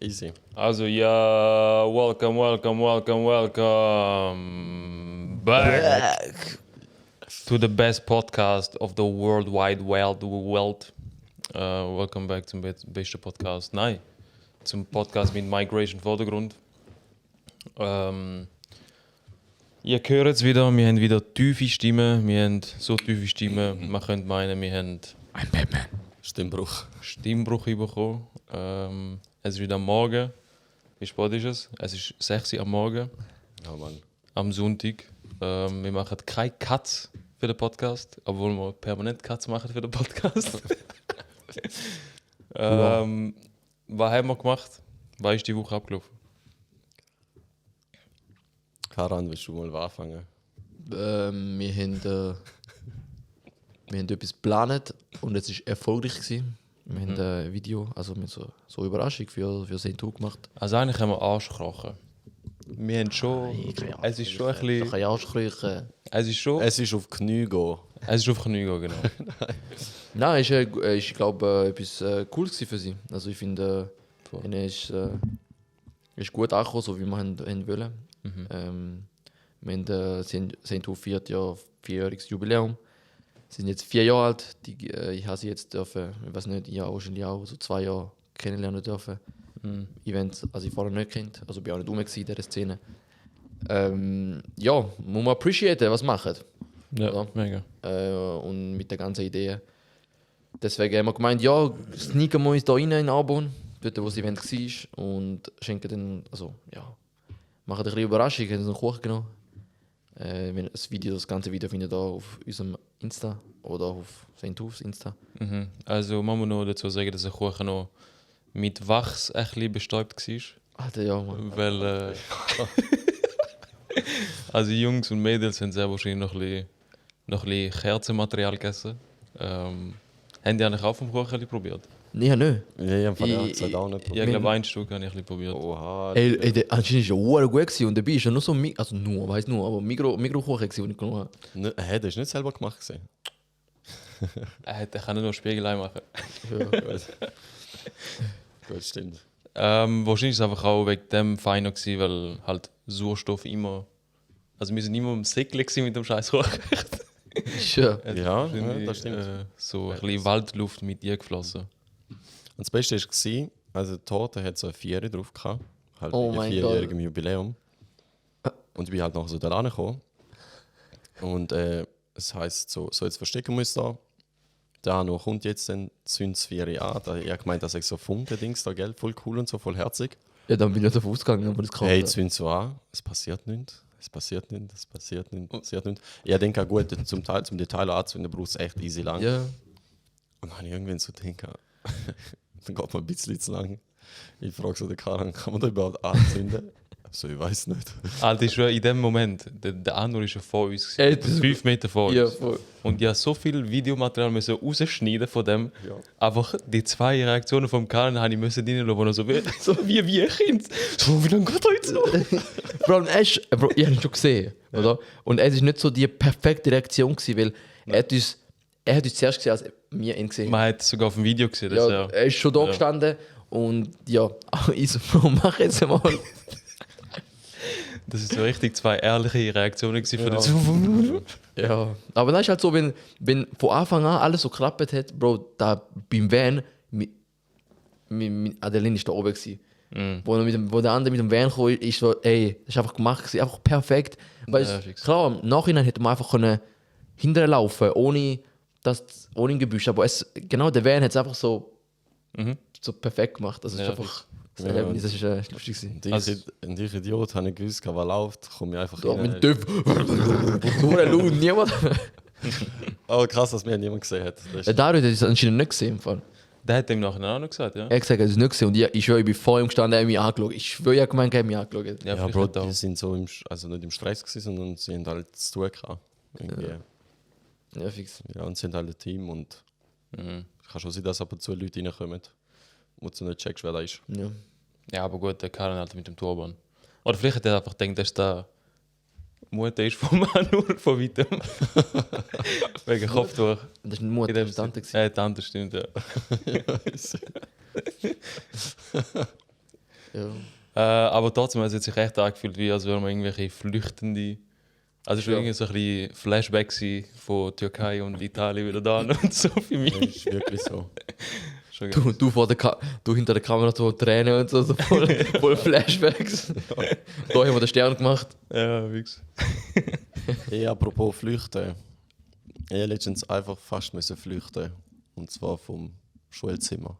Easy. Also ja, welcome back to the best podcast of the World Wide World. Welcome back zum besten Podcast. Nein, zum Podcast mit Migration Vordergrund. Ihr hört es wieder, wir haben wieder tiefe Stimmen. Wir haben so tiefe Stimmen, man könnte meinen, wir haben Ein Batman. Stimmbruch bekommen. Es ist wieder am Morgen. Wie spät ist es? Es ist 6 Uhr am Morgen. Ja, Mann. Am Sonntag. Wir machen keine Cuts für den Podcast, obwohl wir permanent Cuts machen für den Podcast. Was haben wir gemacht? Was ist die Woche abgelaufen? Karan, willst du mal anfangen? Wir haben etwas geplant und es war erfolgreich gewesen. Wir haben ein Video, also mit so Überraschung für Saint gemacht. Also eigentlich haben wir Arschkrochen. Wir haben schon... Es ist schon ein bisschen... Kann ich Arschkrochen. Es ist schon... Es ist auf Knie gehen. Es ist auf Knie gehen, genau. Nein, ich glaube, etwas Cooles gewesen für sie. Also ich finde, es ist gut angekommen, so wie wir haben wollen. Wir haben Saint feiert ja 4-jähriges Jubiläum. Sie sind jetzt 4 Jahre alt. Ich habe sie jetzt dürfen, ich weiß nicht, ich habe wahrscheinlich auch so 2 Jahre kennenlernen dürfen. Events, also ich vorher nicht kennt, also bin auch nicht rum in dieser Szene. Ja, muss man appreciaten, was sie machen. Ja, oder? mega. Und mit der ganzen Idee. Deswegen haben wir gemeint, ja, sneaken wir uns da rein in Arbon, dort wo das Event war, und schenken dann, also ja, machen ein bisschen Überraschung, haben uns einen Kuchen genommen. Das ganze Video findet ihr auf unserem Insta oder auf St. Hufs Insta. Also man muss noch dazu sagen, dass der Kuchen noch mit Wachs ein bisschen bestäubt war. Alter, ja, Mann. Weil also Jungs und Mädels haben sehr wahrscheinlich noch ein bisschen Kerzenmaterial gegessen. Haben die eigentlich auch vom Kuchen probiert? Nein, nicht. Ja, im Fall ja, das hat auch nicht Ja, ich glaube, ein Stück habe ich ein bisschen probiert. Oha. Ey, anscheinend war er gut gewesen und dabei ist ja nur so, also nur, weiss nur, aber Mikrokuchen gewesen, den ich genommen habe. Das ist nicht selber gemacht gewesen. Er kann nur Spiegelei machen. Ja. Gut, stimmt. Wahrscheinlich war es einfach auch wegen dem feiner gewesen, weil halt Sauerstoff immer... Also wir sind immer im Säckchen mit dem scheiß Kuchen. Ja. Ja, das stimmt. So ein bisschen Waldluft mit ihr geflossen. Und das Beste war, also die Torte hat so eine 4 drauf gehabt. Halt Oh wegen mein 4-jährigem Jubiläum. Und ich bin halt nachher so da gekommen. Und es heisst, so jetzt verstecken wir uns da. Der Hanno kommt jetzt, dann zündet es 4 an. Er hat gemeint, dass ich so Funke-Dings da, gell? Voll cool und so, voll herzig. Ja, dann bin ich davon ausgegangen, aber das kann Hey, zündet so an, es passiert nichts. Es passiert nichts. Ich denke auch gut, zum Detail anzünden brauchst du echt easy lang. Ja. Und dann habe ich irgendwann so gedacht, dann geht man ein bisschen zu lang. Ich frage so den Karan, kann man da überhaupt anzünden? So, ich weiß nicht. Alter, ist schon in dem Moment, der Anur ist ja vor uns. Ey, das- 5 Meter vor uns. Ja, voll. Und ich habe so viel Videomaterial müssen rausschneiden von dem. Ja. Einfach die 2 Reaktionen vom Karan habe ich müssen reinlassen, wo er so wie ein Kind. So, wie lange geht er jetzt noch? Vor allem, ich habe ihn schon gesehen, oder? Und es war nicht so die perfekte Reaktion gewesen, weil er hat uns zuerst gesehen, als wir ihn gesehen haben. Man hat es sogar auf dem Video gesehen. Ja, Das, er ist schon da gestanden und ja, ich so, Bro, mach jetzt mal. das ist so richtig 2 ehrliche Reaktionen gewesen von den Ja, aber dann ist halt so, wenn von Anfang an alles so geklappt hat, Bro, da beim Van, Adeline ist da oben gewesen. Wo der andere mit dem Van kam, ist so, ey, das ist einfach gemacht gewesen, einfach perfekt. Weil Ja, fix. klar, im Nachhinein hätte man einfach können hinterlaufen, ohne ein Gebüsch, aber genau der Van hat es einfach so perfekt gemacht. Das ist Ja, einfach, das Ja. Erlebnis, das ist lustig gewesen. Und ich Idiot, habe ich gewusst, was läuft, komme ich einfach Ja, rein. mit Töpf. So laut, niemand. Aber krass, dass mir niemand gesehen hat. Das Der ist, Dario hat es anscheinend nicht gesehen. Im Fall. Der hat ihm nachher auch noch gesagt, ja. Er hat gesagt, er hat es nicht gesehen. Und ich schwöre, ich bin vor ihm gestanden, er hat mich angeschaut. Ich schwöre, er hat gemeint, er hat mich angeschaut. ja, vielleicht Bro, hat er die auch. sind so also nicht im Stress gewesen, sondern sie haben halt zu tun gehabt. Irgendwie. Ja, fix. Ja, und sind halt ein Team und es kann schon sein, dass ab und zu Leute reinkommen, wo du nicht checkst, wer da ist. Ja. Ja, aber gut, der Karan halt mit dem Turban. Oder vielleicht hat er einfach gedacht, dass der Mutter ist von Manur von weitem. Wegen Kopftuch. Das ist nicht Mutter, das ist Tante. Tante, stimmt, ja. Aber trotzdem hat es sich echt angefühlt, wie als wären wir irgendwelche Flüchtende. Also es war irgendwie so ein bisschen Flashback gewesen von Türkei und Italien wieder da und so für mich. Ja, ist wirklich so. Schon geil. Du hinter der Kamera so Tränen und so voll Flashbacks. Da haben wir den Stern gemacht. Ja, fix. Hey, apropos Flüchten. Ich musste letztens einfach fast müssen flüchten. Und zwar vom Schulzimmer.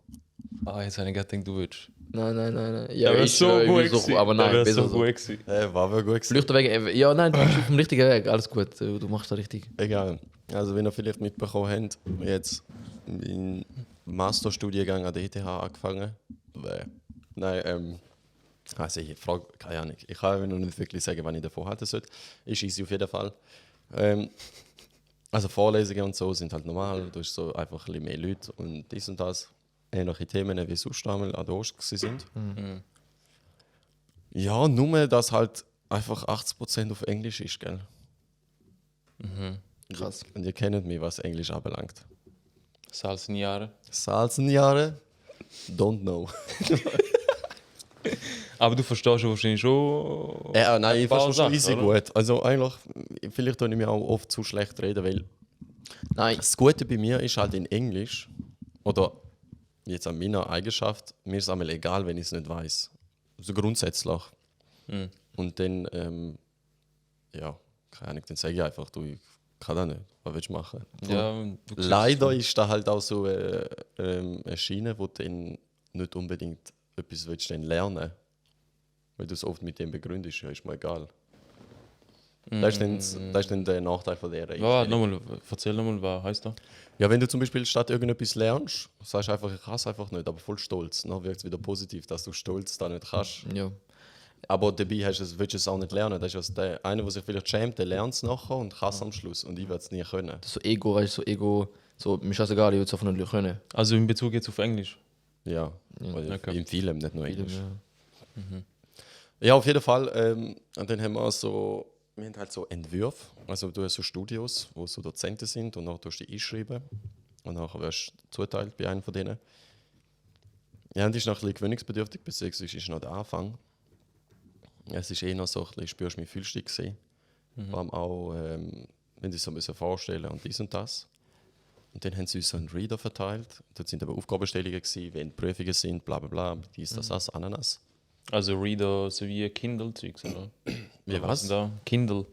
Jetzt habe ich gerade gedacht, du würdest. Nein. Ja, ich so schwöre, gut ich bin gewesen. aber nein, wäre besser so so. gut gewesen. War wohl gut gewesen. Flüchten wegen. Ja, nein, du bist auf dem richtigen Weg. Alles gut. Du machst das richtig. Egal. Also, wenn ihr vielleicht mitbekommen habt, jetzt meinen Masterstudiengang an der ETH angefangen. Nein, also ich frage, keine Ahnung. Ich kann noch nicht wirklich sagen, wann ich davon halten sollte. Ist easy auf jeden Fall. Also Vorlesungen und so sind halt normal. Du hast so einfach ein bisschen mehr Leute und dies und das. Ähnliche Themen wie sonst einmal an der Ost sind. Ja, nur, dass halt einfach 80% auf Englisch ist, gell? Krass. Und ihr kennt mich, was Englisch anbelangt. Salzenjahre. Salzenjahre? Don't know. Aber du verstehst wahrscheinlich schon. Nein, ich ein paar verstehe schon easy Sachen, oder? gut. Also eigentlich, vielleicht tue ich mir auch oft zu schlecht reden, weil Nein. das Gute bei mir ist halt in Englisch, oder jetzt an meiner Eigenschaft, mir ist es einmal egal, wenn ich es nicht weiß. So grundsätzlich. Und dann, ja, keine Ahnung, dann sage ich einfach, du, ich kann das nicht. Was willst du machen? Ja, du siehst Leider ist da halt auch so eine Schiene, wo du dann nicht unbedingt etwas willst dann lernen. Weil du es oft mit dem begründest, ja, ist mir egal. Das ist dann der Nachteil von der Einstellung. Erzähl nochmal, was heißt das? Ja, wenn du zum Beispiel statt irgendetwas lernst, sagst du einfach, ich kann es einfach nicht, aber voll stolz. Dann wirkt es wieder positiv, dass du stolz da nicht kannst. Ja. Aber dabei willst du es auch nicht lernen. Das ist also der eine, der sich vielleicht schämt, der lernt es nachher und kann es am Schluss. Und ich werde es nie können. So Ego, weißt du, so Ego. So, mir ist scheißegal, ich will es einfach nicht können. Also in Bezug jetzt auf Englisch. Ja, weil okay. in vielem, nicht nur Englisch. Ja. Ja, auf jeden Fall. Und dann haben wir wir haben halt so Entwürfe. Also du hast so Studios, wo so Dozenten sind und dann tust du die einschreiben. Und dann wirst du zuteilt bei einem von denen. Ja, und das ist noch ein bisschen gewöhnungsbedürftig, beziehungsweise ist noch der Anfang. Es ist eh noch so ein bisschen, spürst du mich, fühlst du dich gesehen. Vor allem auch, wenn du dich so ein bisschen vorstellen und dies und das. Und dann haben sie uns so einen Reader verteilt. Dort sind aber Aufgabenstellungen gewesen, wenn Prüfungen sind, bla bla bla, dies, das, Ananas. Also Reader so wie Kindle-Zeugs, oder? Wie Oder was? ist da? Kindle.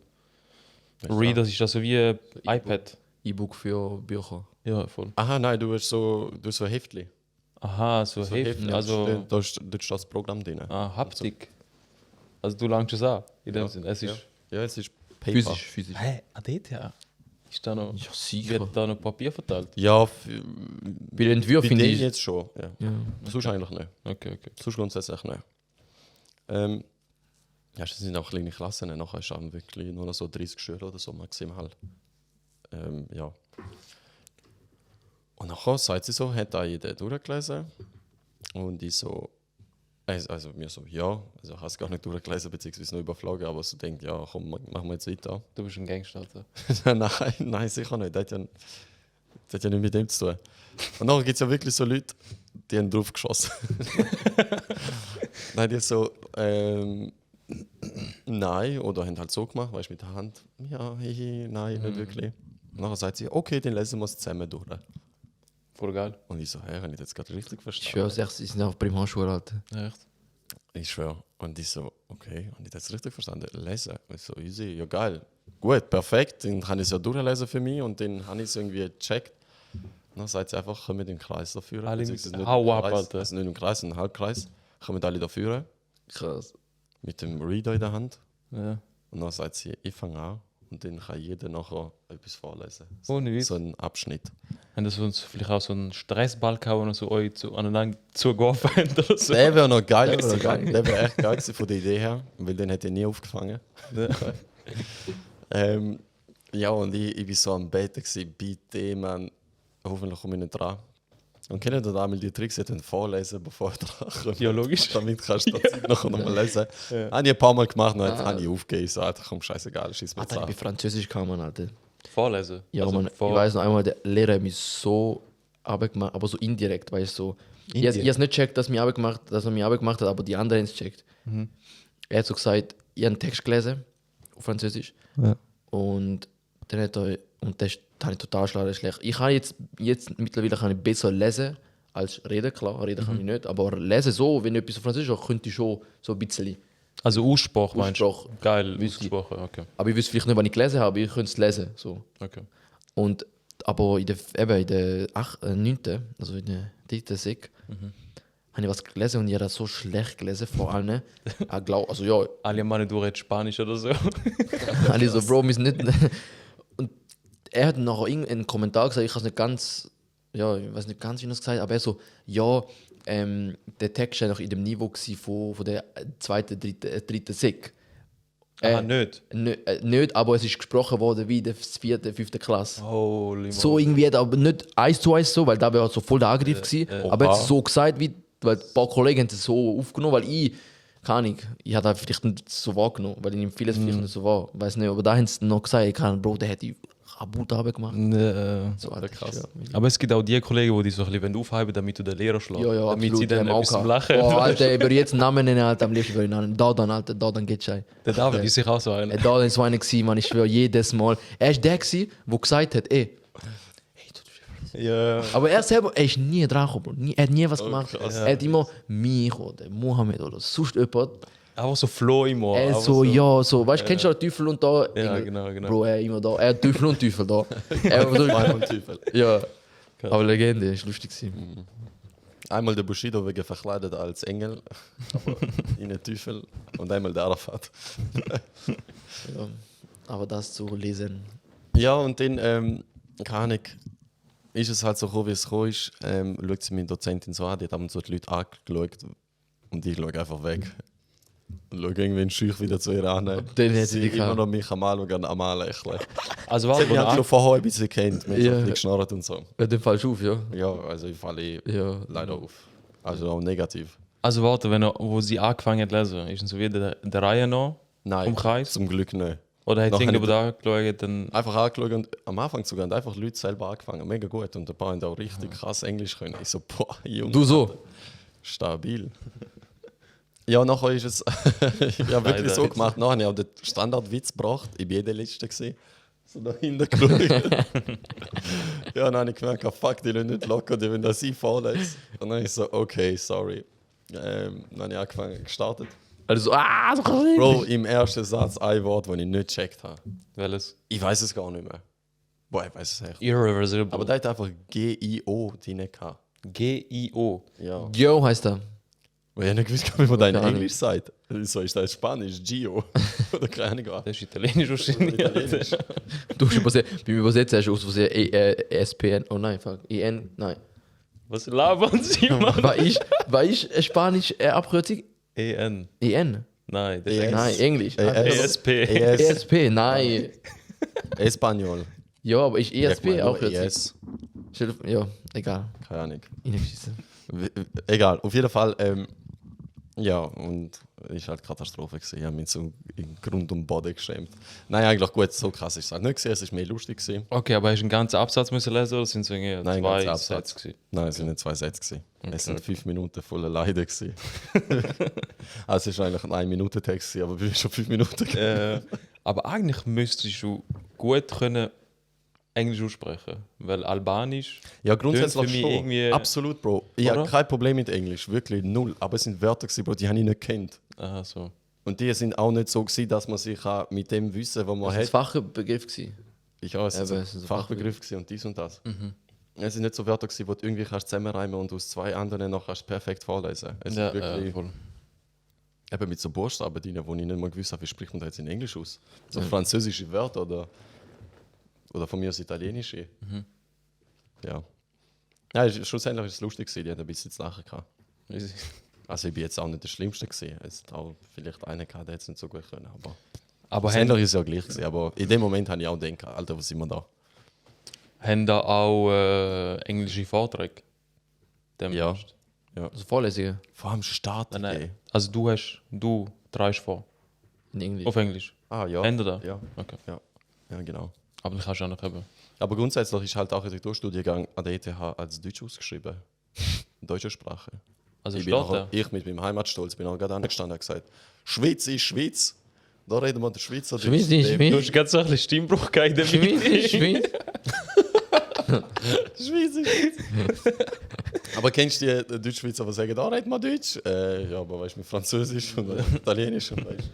Weißt du Reader ist das so wie iPad. E-Book für Bücher. Ja, voll. Aha, nein, du hast so ein Heftli. Aha, so Heft. Heftli. Also, Da steht das Programm drin. Haptik. Also du langst es an. In dem Sinn. Es ist. Ja, es ist Paper. Physisch. Hä? Dort ja. Ist da noch. Ja, sicher. Wird da noch Papier verteilt? Ja, Bei den Entwürfen bei finde denen ich. jetzt schon. Ja. Ja. Sonst eigentlich nicht. Okay. Sonst grundsätzlich nicht. Ja, es sind auch kleine Klassen. Nachher ist es wirklich nur noch so 30 Schüler oder so maximal. Ja. Und nachher sagt sie so, hat da jeder durchgelesen. Und ich so, also mir so, ja, also ich habe es gar nicht durchgelesen, beziehungsweise nur überflogen, aber so denkt, ja, komm, machen wir jetzt weiter. Du bist ein Gangster, Alter. Nein, sicher nicht. Das hat ja nichts mit dem zu tun. Und nachher gibt es ja wirklich so Leute, die haben drauf geschossen. Nein, die so, nein, oder haben halt so gemacht, weißt du, mit der Hand, ja, nein, nicht wirklich. Und nachher sagt sie, okay, dann lesen wir es zusammen durch. Voll geil. Und ich so, hey, habe ich das jetzt gerade richtig Ich verstanden? schwöre, sie sind einfach Primarschule, Alter. Ja, echt? Ich schwöre. Und ich so, okay, habe ich das richtig verstanden? Lesen. Ich so, easy, ja geil. Gut, perfekt, dann kann ich es ja durchlesen für mich und dann habe ich es irgendwie gecheckt. Und dann sagt sie einfach, komm mit dem Kreis dafür. Alle Beziehungsweise nicht hau im ab, Kreis, Alter. also nicht im Kreis, sondern im Halbkreis. Kommen alle dafür Krass. mit dem Reader in der Hand. Ja. Und dann sagt sie, ich fange an. Und dann kann jeder nachher etwas vorlesen. So, Ohne Witz. so ein Abschnitt. Haben das uns vielleicht auch so einen Stressball gehauen und so euch aneinander zugeworfen haben oder so? Der wäre noch geil Der wär gewesen. geil. Der wäre echt geil gewesen von der Idee her, weil den hätte ich nie aufgefangen. Ja, und ich war so am Beten, gewesen, bitte, man, hoffentlich komme ich nicht dran. Und kennt ihr da einmal die Tricks, die vorlesen, bevor ich dran komme? Ja, logisch. Damit kannst du das noch mal lesen. Habe ich ein paar Mal gemacht, dann habe ich aufgegeben. Ich so, Alter, komm, scheißegal, schieß mir Alter, ich jetzt bin Französisch kam man, Alter. Vorlesen. Ja, Also man, ich weiß noch einmal, der Lehrer hat mich so abgemacht, aber so indirekt, weißt du, so. Ich habe es nicht gecheckt, dass er mich Arbeit gemacht hat, aber die anderen haben es gecheckt. Er hat so gesagt, ich habe einen Text gelesen, auf Französisch. Ja. Und dann hat er, und das habe ich total schlecht. Ich kann jetzt mittlerweile kann ich besser lesen als reden, klar, reden kann ich nicht. Aber lesen so, wenn ich etwas auf Französisch habe, könnte ich schon so ein bisschen. Also Aussprache meinst du? Aussprache. Geil, Wüsste ich. Aussprache, okay. Aber ich wüsste vielleicht nicht, wann ich gelesen habe, ich könnte es lesen. So. Okay. Und, aber in der 9., also in der 3. Sek, habe ich was gelesen und ich habe das so schlecht gelesen, vor allem. Also ja, Alle Mann, du redest Spanisch oder so. alle so, Bro, wir sind nicht. Und er hat nachher einen Kommentar gesagt, ich habe es nicht ganz, ja, ich weiß nicht ganz, wie er es gesagt hat, aber er so, ja, der Text war noch in dem Niveau von der 2., 3. Sek. Nicht? Nicht, aber es ist gesprochen worden wie in der 4., 5. Klasse. Holy So irgendwie, aber nicht 1:1 so, weil da wäre so voll der Angriff gewesen. Aber er hat es so gesagt, weil ein paar Kollegen haben es so aufgenommen, weil ich, keine Ahnung, ich habe das vielleicht nicht so wahrgenommen, weil ich nehme vieles vielleicht nicht so wahr, weiß nicht, aber da haben sie noch gesagt, Bro, der hätte kaputt Arbeit gemacht. So, Alter, krass. Ja, Aber es gibt auch die Kollegen, die so ein bisschen aufheben, damit du den Lehrer schlägst. ja, damit sie absolut, dann haben auch etwas zum gehabt. Lachen Oh, Alter, ich würde jetzt einen Namen nennen, Alter, am liebsten würde ich nennen. Alter, Dardan geht schei. Der David ist sicher auch so einer. Dardan ist so einer gewesen, man, ich schwöre, jedes Mal. Er ist der gewesen, der gesagt hat, Ja. aber er selber, er ist nie dran gekommen, er hat nie was gemacht. krass. Er hat immer mich oder Mohammed oder sonst jemand. Einfach so Flow immer. Er einfach so, ja, so, weißt du, kennst du den Teufel und da? Ja, Irgendwie- genau. Bro, er immer da. Er hat Teufel und Teufel da. Er so, Zweimal Teufel. ja. Aber Legende, ist lustig gewesen. Einmal der Bushido wegen verkleidet als Engel, aber in den Teufel. Und einmal der Arafat. Ja. Aber das zu lesen. Ja, und dann, keine Ahnung, ist es halt so gekommen, wie es gekommen ist. Schaut sie meine Dozentin so an, die hat abends so die Leute angeschaut und ich schaue einfach weg. Und schaue irgendwie in Scheuch wieder zu ihr an. dann hat sie Sie dich immer gehabt. noch mich am Anschauen, am Anlächeln. Also Sie warte, hat mich halt schon vorher ein bisschen kennt, mir Ja. so ein bisschen geschnarrt und so. Ja, den fallst du auf, ja. Ja, also ich falle Ja. leider auf. Also auch negativ. wo sie angefangen hat zu lesen, ist es so wie der Reihe noch Nein, vom Kreis? zum Glück nicht. Oder hat sie Nachher irgendwo da angeschaut, dann... Einfach angeschaut und am Anfang sogar und einfach Leute selber angefangen. Mega gut. Und ein paar haben auch richtig krass Englisch können. Ich so, boah, Junge. Du so? Stabil. Ja, nachher ist es ich habe wirklich Alter. so gemacht. Nachher habe ich auch den Standardwitz gebracht. Ich war jeder Letzte. Gewesen. So da hinten geschaut. Ja, dann habe ich gemerkt, fuck, die lassen nicht locker, die wollen das ich vorlesen. Und dann habe ich so, okay, sorry. Dann habe ich angefangen, gestartet. Also, so kann ich Bro, im ersten Satz ein Wort, das ich nicht gecheckt habe. Welches? Ich weiß es gar nicht mehr. Boah, ich weiß es echt. Irreversible. Aber da hat einfach G-I-O drin gehabt. G-I-O. Ja. Gio heißt er. Weil ich nicht gewusst, wie man da in Keine Ahnung. Englisch sagt. So ist das Spanisch, Gio. Oder keine Ahnung. Das ist Italienisch wahrscheinlich. Italienisch. Du hast übersetzt, beim Übersetzen hast du aus Versehen SPN. Oh nein, fuck. EN, nein. Was labern Sie, Mann? War ich Spanisch Abkürzung? E-N. EN? Nein, das ist ES. Nein, Englisch. ESP. ESP, nein. Espanol. Ja, aber ist ESP Ich meine auch nur kürzlich? ES. Ja, egal. Keine Ahnung. Reingeschissen. Egal, auf jeden Fall. Ja, und es war halt Katastrophe. Gewesen. Ich habe mich so in Grund und Boden geschämt. Nein, eigentlich gut, so krass ist es halt nicht gewesen. Es war mehr lustig. Gewesen. Okay, aber hast du einen ganzen Absatz müssen lesen oder sind es irgendwie Nein, zwei ganzer Absatz. Sätze gewesen? Nein, es waren nicht 2 Sätze. Gewesen. Es sind 5 Minuten voller Leiden. Gewesen. Also es war eigentlich ein 1-Minuten-Text, gewesen, aber wir haben schon 5 Minuten gehabt. Aber eigentlich müsstest du gut können Englisch aussprechen, weil Albanisch... Ja, Tönt für grundsätzlich mich schon. irgendwie- Absolut, Bro. Ich habe Oder? kein Problem mit Englisch, wirklich null. Aber es sind Wörter, gewesen, Bro, die habe ich nicht gekannt. Aha, so. Und die sind auch nicht so gewesen, dass man sich auch mit dem Wissen, was man Das war ein hat... Fachbegriff gewesen. Ich auch, es Eben, sind es sind so so Fachbegriff gewesen und dies und das. Es sind nicht so Wörter gewesen, die du irgendwie kannst zusammenreimen und aus 2 anderen noch kannst perfekt vorlesen. Es Ja, sind wirklich voll. eben mit so Buchstaben drin, wo ich nicht mal gewusst habe, wie spricht man da jetzt in Englisch aus. So französische Wörter oder von mir aus italienische. Ja. Ja, schlussendlich war es lustig, gewesen, die hat ein bisschen zu lachen gehabt. Also ich bin jetzt auch nicht der Schlimmste gewesen. Es hat auch vielleicht einen gehabt, der jetzt nicht so gut können. Aber Aber schlussendlich ist es ja gleich gewesen. Aber in dem Moment habe ich auch gedacht, Alter, was sind wir da? haben da auch englische Vorträge? Ja. Demnächst? Also Vorlesungen Vor allem Start. Nein, nein. ey. Also du trägst vor. in Englisch. Auf Englisch. Ah ja. Haben da? Ja. Okay. Ja, genau. Aber dann kannst du auch noch haben. Aber grundsätzlich ist halt Architekturstudiengang an der ETH als Deutsch ausgeschrieben. deutsche Sprache. Also Ich, steht da. ich mit meinem Heimatstolz bin auch gerade angestanden und gesagt, Schweiz ist Schweiz. Da reden wir der Schweizerdeutsch. Schweiz ist Du Schweiz. hast gerade so ein bisschen Stimmbruch gehabt in der Schweiz Mitte. ist Schweiz. Schweiz ist Schweiz. Aber kennst du die Deutschschweizer, die sagen, da reden wir Deutsch? Ja, aber weißt du, mit Französisch und Italienisch und weißt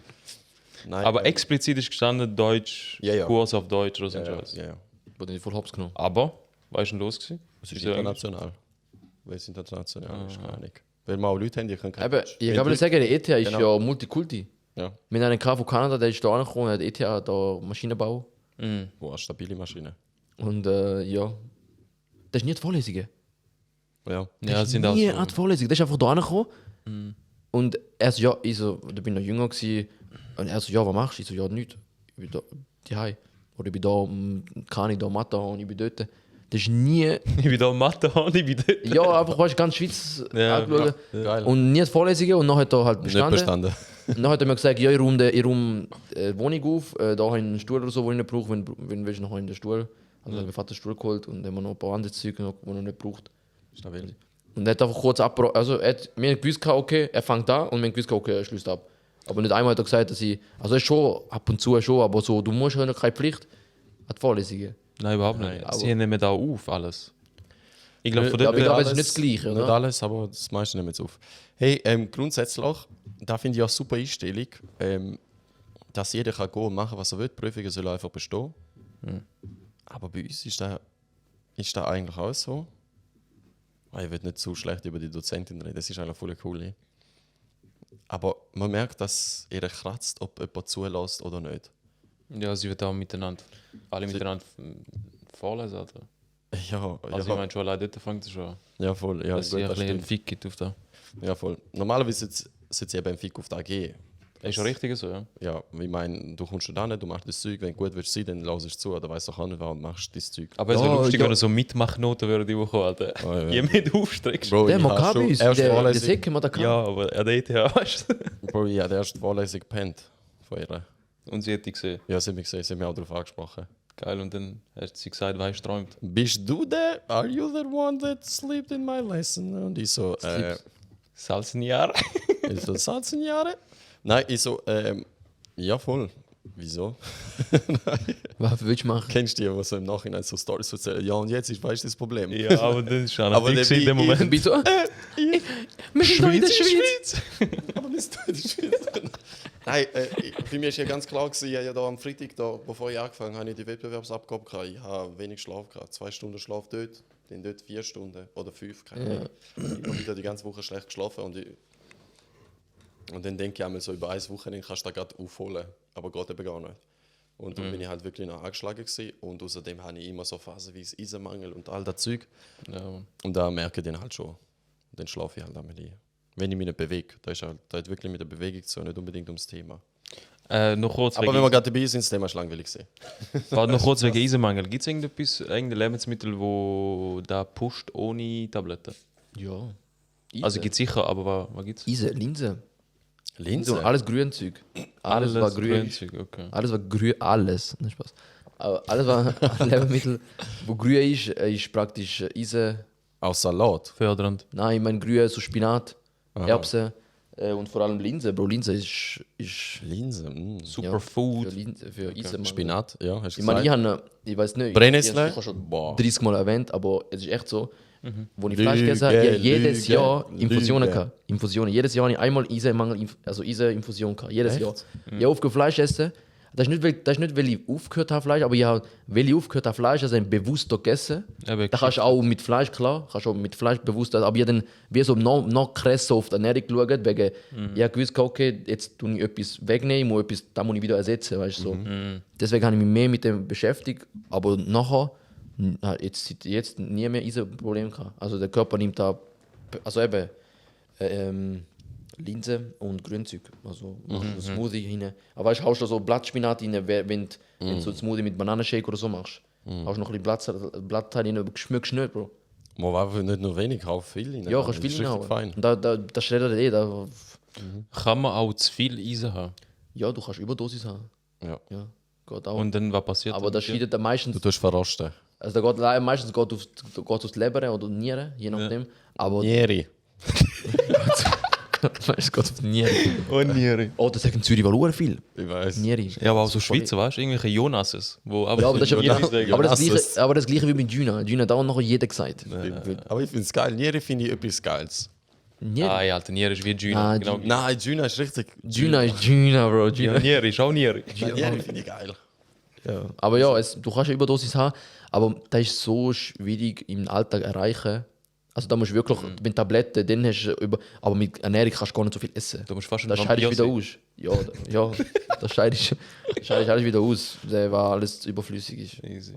Nein, Aber explizit ist gestanden Deutsch, Ja, ja. Kurs auf Deutsch oder so ein ja, Scheiß. ja. Wurde nicht voll hops genommen. Aber, was ist denn los gewesen? Es ist Wieso Englisch? international. Weil es international ist, keine Ahnung. Weil wir auch Leute haben, die können kein Aber Deutsch. ich kann sagen, der ETH ist Genau. ja Multikulti. Ja, Wir haben einen K von Kanada, der ist da angekommen, hat ETH da Maschinenbau. wo eine stabile Maschine. Und ja, das ist nie die Vorlesungen. Ja. Ja, das sind auch Nie so. an die Vorlesung. Der ist einfach da angekommen. Und er so, ja, ich so, da bin ich noch jünger gewesen. Und er so, ja, was machst du? Ich so, ja, nichts. Ich bin da, die Oder ich bin da, kann ich da Mathe haben und ich bin dort. Das ist nie, Ich bin da Mathe und ich bin dort. ja, einfach, weißt du, ganz Schweiz Ja, angeschaut. Geil. Und nie die Vorlesungen und dann hat er halt Nicht bestanden. bestanden. Und dann hat er mir gesagt, ja, ich räume die Wohnung auf, da habe ich einen Stuhl oder so, den ich nicht brauche, wenn willst du noch einen Stuhl. Also hat mein Vater einen Stuhl geholt und dann haben wir noch ein paar andere Zeug, die er noch nicht braucht. Stabil. Und er hat einfach kurz abgebrochen, also wir haben gewusst, okay, er fängt an und wir haben gewusst, okay, er schließt ab. Aber nicht einmal hat er gesagt, dass ich, also er ist schon, ab und zu schon, aber so, du musst ja keine Pflicht an die Vorlesungen. Nein, überhaupt nicht. aber- Sie nehmen da auf, alles. Ich glaube, von Ja, aber ich dort... glaube, es ist nicht das Gleiche, Nicht oder? alles, aber das meiste nehmen wir jetzt auf. Hey, grundsätzlich, da finde ich auch super Einstellung, dass jeder kann gehen und machen, was er will. Die Prüfungen sollen einfach bestehen. Aber bei uns ist da eigentlich auch so. Ich will nicht zu schlecht über die Dozentin reden, das ist eigentlich voll cool. Aber man merkt, dass ihr kratzt, ob jemand zulässt oder nicht. Ja, sie wird auch miteinander, alle miteinander vorlesen. Alter. Ja, Also ich meine, schon allein dort fängt es schon an. ja voll. Ja, Dass gut, sie ein das bisschen einen stimmt. Fick gibt auf da. Ja, voll. Normalerweise sitzt ihr beim Fick auf der AG. Das ist schon richtig so, ja. Ja, ich meine, du kommst da hin, du machst das Zeug, wenn du gut willst sein, dann lass es zu, oder weißt du auch nicht, warum machst du das Zeug. Aber es wäre Ja, lustig, ja. wenn er so Mitmachnoten würde die Woche Alter. Oh, ja. Je mehr du aufstreckst. Bro, Der ich mag habe bei schon uns, erste der Vorlesung, Säcke hat er Ja, aber er hat ETH, weißt du? Bro, ich habe die erste Vorlesung gepennt von ihr. Und sie hat dich gesehen. Ja, sie hat mich gesehen, sie hat mich auch darauf angesprochen. Geil, und dann hat sie gesagt, weißt du, träumt. Bist du der? Are you the one that slept in my lesson? Und ich so, Salzenjahr. ich so, 16 Jahre? Nein, ich so, ja voll. Wieso? Was willst du machen? Kennst du die, die so im Nachhinein so Storys erzählen? Ja, und jetzt ist, weißt du, das Problem. Ja, aber das ist schon Aber ein der Dick in dem Bi- Moment. Ich bin so, wir sind doch in der Schweiz. Aber bist du in der Schweiz? Nein, bei mir war ja ganz klar, gewesen, ich habe ja da am Freitag, da, bevor ich angefangen habe, ich die Wettbewerbsabgabe gehabt. Ich habe wenig Schlaf gehabt. 2 Stunden Schlaf dort, dann dort 4 Stunden oder 5, keine Ahnung. Ich habe wieder die ganze Woche schlecht geschlafen und dann denke ich einmal so, über 1 Wochenende kannst du da gerade aufholen, aber geht eben gar nicht. Und dann bin ich halt wirklich noch angeschlagen gewesen und außerdem habe ich immer so Phasen wie das Eisenmangel und all das Zeug. Ja. Und da merke ich dann halt schon. Und dann schlafe ich halt einmal ein. Wenn ich mich nicht bewege. Da hat wirklich mit der Bewegung zu, nicht unbedingt ums Thema. Noch kurz Aber wenn wir gerade dabei sind, ist das Thema langweilig gewesen. warte, noch kurz wegen Eisenmangel. Gibt es irgendein Lebensmittel, wo da pusht ohne Tabletten? Ja. Also gibt es sicher, aber was gibt es? Linse. Linse Linse? und alles Grünzeug. Alles war grün. Grünzeug, okay. Alles war grün, alles. Nicht Spaß. Aber alles war ein Lebensmittel, wo grün ist praktisch Eisen. Auch Salat. Fördernd. Nein, ich meine grün, so Spinat, Aha. Erbsen und vor allem Linse. Bro, Linse ist Linse, Superfood. für Eisen. Spinat, ja, hast du Ich meine, gesagt. ich weiß nicht, Brennnessel? ich habe schon Boah. 30 Mal erwähnt, aber es ist echt so, wo ich Lüge, Fleisch gegessen habe, jedes Lüge, Jahr Infusionen Lüge. gehabt. Infusionen. Jedes Jahr habe ich einmal Eiseninfusion gehabt. Jedes Echt? Jahr. Ich habe aufgehört Fleisch essen. Das ist nicht, weil ich aufgehört habe Fleisch, aber weil ich aufgehört habe Fleisch, also bewusst gegessen. Eben, Da kannst du auch mit Fleisch, klar, kannst auch mit Fleisch bewusst, aber ich habe dann wie so noch krasser auf die Ernährung geschaut, wegen, ich habe gewusst, okay, jetzt tue ich etwas wegnehmen, da muss ich wieder ersetzen, weißt du, so. Deswegen habe ich mich mehr mit dem beschäftigt, aber nachher, jetzt nie mehr diese Probleme gehabt. Also der Körper nimmt da, also eben, Linse und Grünzeug, also machst du Smoothie rein. Aber weißt du, haust du so Blattspinat rein, wenn du so Smoothie mit Bananenshake oder so machst. Haust noch ein bisschen Blattteil rein, aber schmeckst nicht, Bro. Man war einfach nicht nur wenig, auch viel rein. Ja, kannst Das viel ist richtig reinhauen. fein. Und da schreddert da. Kann man auch zu viel Eisen haben? Ja, du kannst Überdosis haben. Ja. Ja, geht auch. Und dann was passiert? aber dann das mit dir? scheidet am meisten. Du tust verrosten. Also da geht, meistens geht aufs Leber oder Nieren, je nachdem. Aber Nieri. meistens geht auf die Nieren. Oh, Nieri. Oh, das sagen in Zürich wohl viel. Ich weiß. Nieri. Ja, aber auch so Schweizer, weißt du? Irgendwelche Jonasses. Wo Ja, aber das ist Jonas sagen. aber das gleiche wie mit Gina. Gina hat auch noch jeder gesagt. Aber ich finde es geil. Nieri finde ich etwas Geiles. Nieri. Ah, ja, Alter, Nieri ist wie Gina. Ah, Genau. Nein, Gina ist richtig. Gina ist Gina, Bro. Ja, Gina. Nieri ist auch Nieri. Nieri finde ich geil. Ja. Aber ja, du kannst eine Überdosis haben, aber das ist so schwierig im Alltag erreichen. Also da musst du wirklich mit Tabletten, dann hast du aber mit Ernährung kannst du gar nicht so viel essen. Du musst fast ein Das scheidest du Vampir wieder aus. Ja, das scheidest du alles wieder aus, weil alles überflüssig ist. sein. Easy.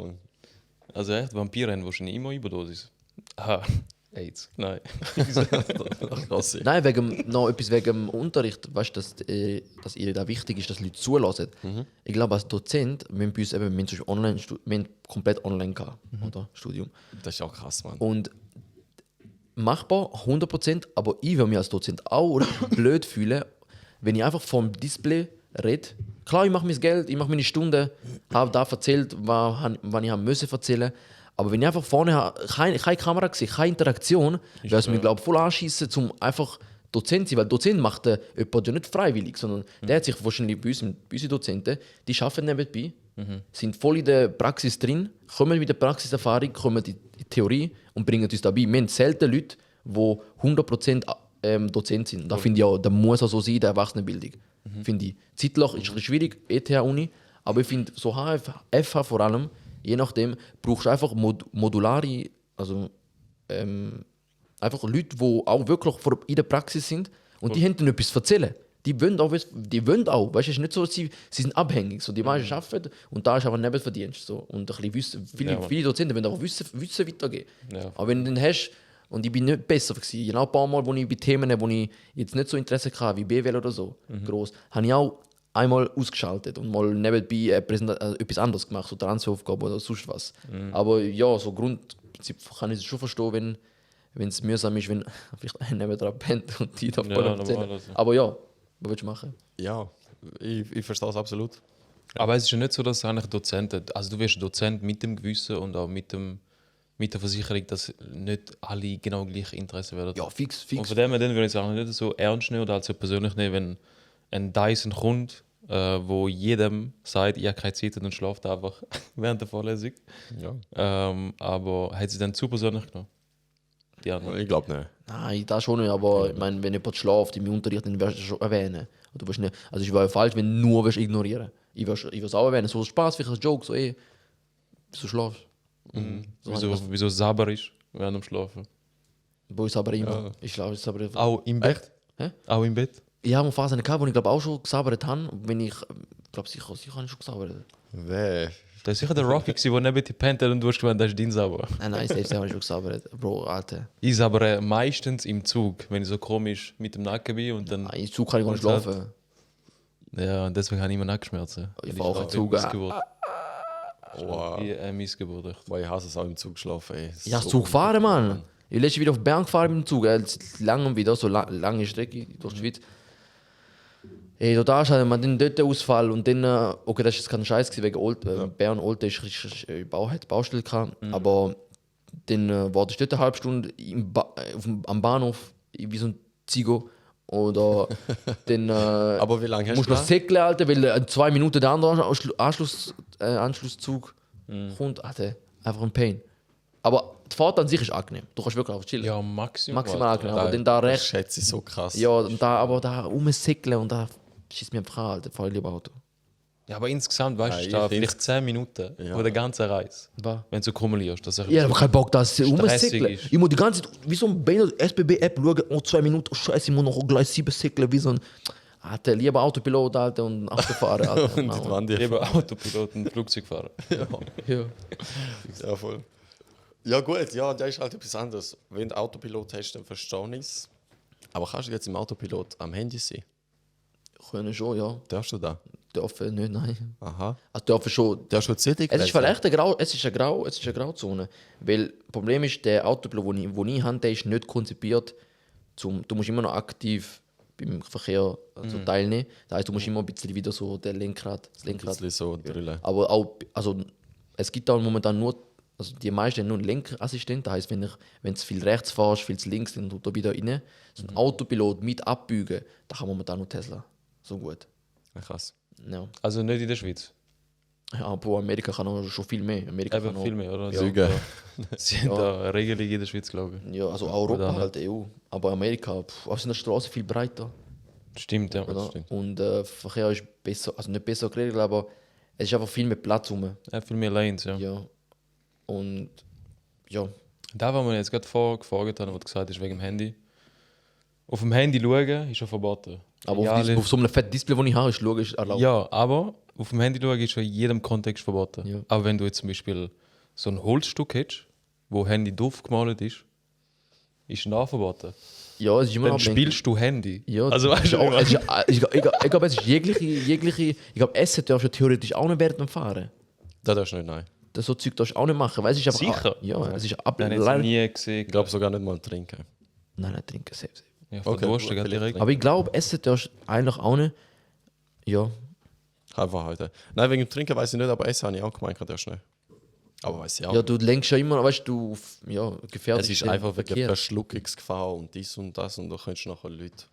Also echt, Vampire haben wahrscheinlich immer Überdosis. Aha, AIDS. Nein. Krass. Nein, noch etwas wegen dem Unterricht, weißt du, dass ihr da wichtig ist, dass Leute zulassen. Ich glaube, als Dozent, wir haben bei uns eben, wir haben komplett online gehabt, oder? Studium. Das ist auch krass, Mann. Und machbar, 100%, aber ich würde mich als Dozent auch blöd fühlen, wenn ich einfach vom Display rede. Klar, ich mache mein Geld, ich mache meine Stunden, habe da erzählt, was ich haben müssen erzählen. Aber wenn ich einfach vorne keine Kamera gesehen, keine Interaktion, wäre es mir, glaube ich, voll anschießen, um einfach Dozent zu sein. Weil Dozent macht jemand ja nicht freiwillig, sondern der hat sich wahrscheinlich bei uns Dozenten, die arbeiten nebenbei, sind voll in der Praxis drin, kommen mit der Praxiserfahrung, kommen in die Theorie und bringen uns dabei. Wir haben selten Leute, die 100% Dozent sind. Da finde ich auch, da muss auch so sein, der Erwachsenenbildung. Finde ich. Zeitlich ist ein bisschen schwierig, ETH-Uni, aber ich finde, so FH vor allem, je nachdem, brauchst du einfach modulare, also einfach Leute, die auch wirklich in der Praxis sind und die haben dann etwas zu erzählen. Die wollen auch, weißt du, es ist nicht so, sie sind abhängig. So, die meisten arbeiten und da ist aber Nebenverdienst. So. Und ein bisschen viele Dozenten wollen auch Wissen weitergeben. Ja. Aber wenn du dann hast, und ich bin nicht besser gewesen, genau ein paar Mal, wo ich bei Themen, wo ich jetzt nicht so Interesse hatte, wie BWL oder so, groß, habe ich auch einmal ausgeschaltet und mal nebenbei etwas anderes gemacht, so Transferaufgaben oder sonst was. Aber ja, so Grundprinzip kann ich es schon verstehen, wenn es mühsam ist, wenn vielleicht einer nebendran pennt und die da vorne erzählen. normalerweise. Aber ja, was willst du machen? Ja, ich verstehe es absolut. Aber es ist ja nicht so, dass eigentlich Dozenten, also du wirst Dozent mit dem Gewissen und auch mit der Versicherung, dass nicht alle genau gleich Interesse werden. Ja, fix. Und von dem her dann würde ich sagen, nicht so ernst nehmen oder also persönlich nehmen, wenn ein Dyson kommt, wo jedem sagt, ich habe keine Zeit und schläft einfach während der Vorlesung. Ja. Aber Hat sie dann zu persönlich genommen? Die anderen. Ich glaube nicht. nein, das schon nicht, aber ich meine, wenn jemand schläft im Unterricht, dann wirst du das schon erwähnen. Oder du wirst nicht, also es wäre falsch, wenn du nur ignorieren willst. Ich würde es auch erwähnen, so Spaß, vielleicht als Joke, so wieso schlafst du? So Wieso sauber ist während dem Schlafen? bei uns aber immer. Ja. Ich schlafe jetzt aber immer. Auch im Bett? Hä? Auch im Bett? Ich habe eine Phase gehabt, wo ich glaube auch schon gesabbert habe. Wenn ich glaube, sicher habe ich schon gesabbert. Wer? Das war sicher der Rocky, der neben dir gepennt hat und du hast gemeint, das ist dein Sauber. Nein, selbst habe ich schon gesabbert. Bro, Alter. Ich sabbere meistens im Zug, wenn ich so komisch mit dem Nacken bin und dann... Im Zug kann ich gar nicht Und das- schlafen. Ja, und deswegen habe ich immer Nackenschmerzen. Ich Weil fahre auch schlafe Zug, wie Missgeburt. Wow. Wie Missgeburt, echt. Weil ich hasse es auch im Zug geschlafen. Ey. Ich habe Zug gefahren, Mann. Ich bin letztens wieder auf Bern gefahren mit dem Zug. Lang wieder, so lange Strecke durch die Schweiz. Ey, da ist halt man den dort Ausfall und dann, okay, das ist jetzt kein Scheiß gewesen, wegen Bern Olten ist richtig Baustelle gehabt, aber dann war ich dort eine halbe Stunde am Bahnhof wie so ein Zigo oder dann Aber wie lange hast musst du du noch säckeln, Alter, weil in 2 Minuten der andere Anschlusszug kommt, Alter, einfach ein Pain. Aber die Fahrt an sich ist angenehm, du kannst wirklich auch chillen. Ja, maximal. Maximal angenehm, aber dann da Das rechts, schätze ich so krass. ja, und aber da rumsäckeln und da schießt mir einfach an, Alter, fahr ich lieber Auto. Ja, aber insgesamt, weißt du, Ja, ich da ich find's- vielleicht 10 Minuten Ja. von der ganzen Reise. Was? Wenn du so kumulierst. Dass Ja, aber kein Bock, dass Stressig rumsäckeln. ist. Ich muss die ganze Zeit wie so ein SBB-App schauen, oh, 2 Minuten, oh, Scheiße, ich muss noch gleich 7 säckeln, wie so ein. Alter, lieber Autopilot, Alter, und Autofahrer, Alter. Und die Wand hier. Lieber Autopilot und Flugzeugfahrer. Ja. Ja, voll. Ja, gut, ja, das ist halt etwas anderes. Wenn du Autopilot hast, dann verstehe ich es. Aber kannst du jetzt im Autopilot am Handy sein? Können schon, ja. Darfst du da? Dürfen nicht, nein. Aha. Also dürfen schon. Darfst du die Es ist vielleicht es ist eine Grauzone. Weil das Problem ist, der Autopilot, den ich habe, der ist nicht konzipiert, du musst immer noch aktiv beim Verkehr teilnehmen. Das heißt, du musst immer ein bisschen wieder so das Ein Lenkrad. bisschen so drillen. Aber auch, also es gibt auch momentan nur also die meisten haben nur einen Lenkassistent, das heisst, wenn du viel rechts fährst, viel zu links, dann tut er wieder rein. So ein Autopilot mit abbügen, da kann momentan nur Tesla. So gut. Ja, krass. Ja. Also nicht in der Schweiz. Ja, aber Amerika kann auch schon viel mehr. Amerika Eben kann auch, viel mehr, oder? Züge. Sie haben da eine Regelung in der Schweiz, glaube ich. Ja, also Europa Oder halt EU. Aber Amerika, also in der Straße viel breiter. Stimmt, ja. Oder? stimmt. Und Verkehr ist besser, also nicht besser geregelt, aber es ist einfach viel mehr Platz rum. Ja, viel mehr Lanes, ja. Ja. Und ja. Da, was wir jetzt gerade vorgefragt haben, was gesagt ist wegen dem Handy. Auf dem Handy schauen ist schon verboten. Aber Ja, auf so einem fetten Display, das ich habe, ist schauen, ist erlaubt. ja, aber auf dem Handy schauen ist schon in jedem Kontext verboten. Ja. Aber wenn du jetzt zum Beispiel so ein Holzstück hättest, wo Handy drauf gemalt ist da verboten. Ja, es ist immer Dann noch spielst du Handy. Ja, Also weißt du, auch, ich glaube, es ist jegliche, ich glaube, Essen darfst du theoretisch auch nicht während dem Fahren. Das darfst du nicht, nein. Das so Zeug darfst du auch nicht machen. Weil es ist einfach, Sicher? Ja, es ist ab. Nein, jetzt nie gesehen. Ich glaube sogar nicht mal trinken. Nein, trinken, safe. Ja, Okay, verdursten gut, geht direkt. Aber ich glaube, Essen darfst du eigentlich auch nicht. Ja, Einfach heute. Nein, wegen dem Trinken weiß ich nicht, aber Essen habe ich auch gemeint, darfst du nicht. Aber weiß ich auch. ja, du lenkst ja immer, weißt du, ja, gefährlich. Es ist einfach wegen Verschluckungsgefahr und dies und das und da könntest du nachher Leute,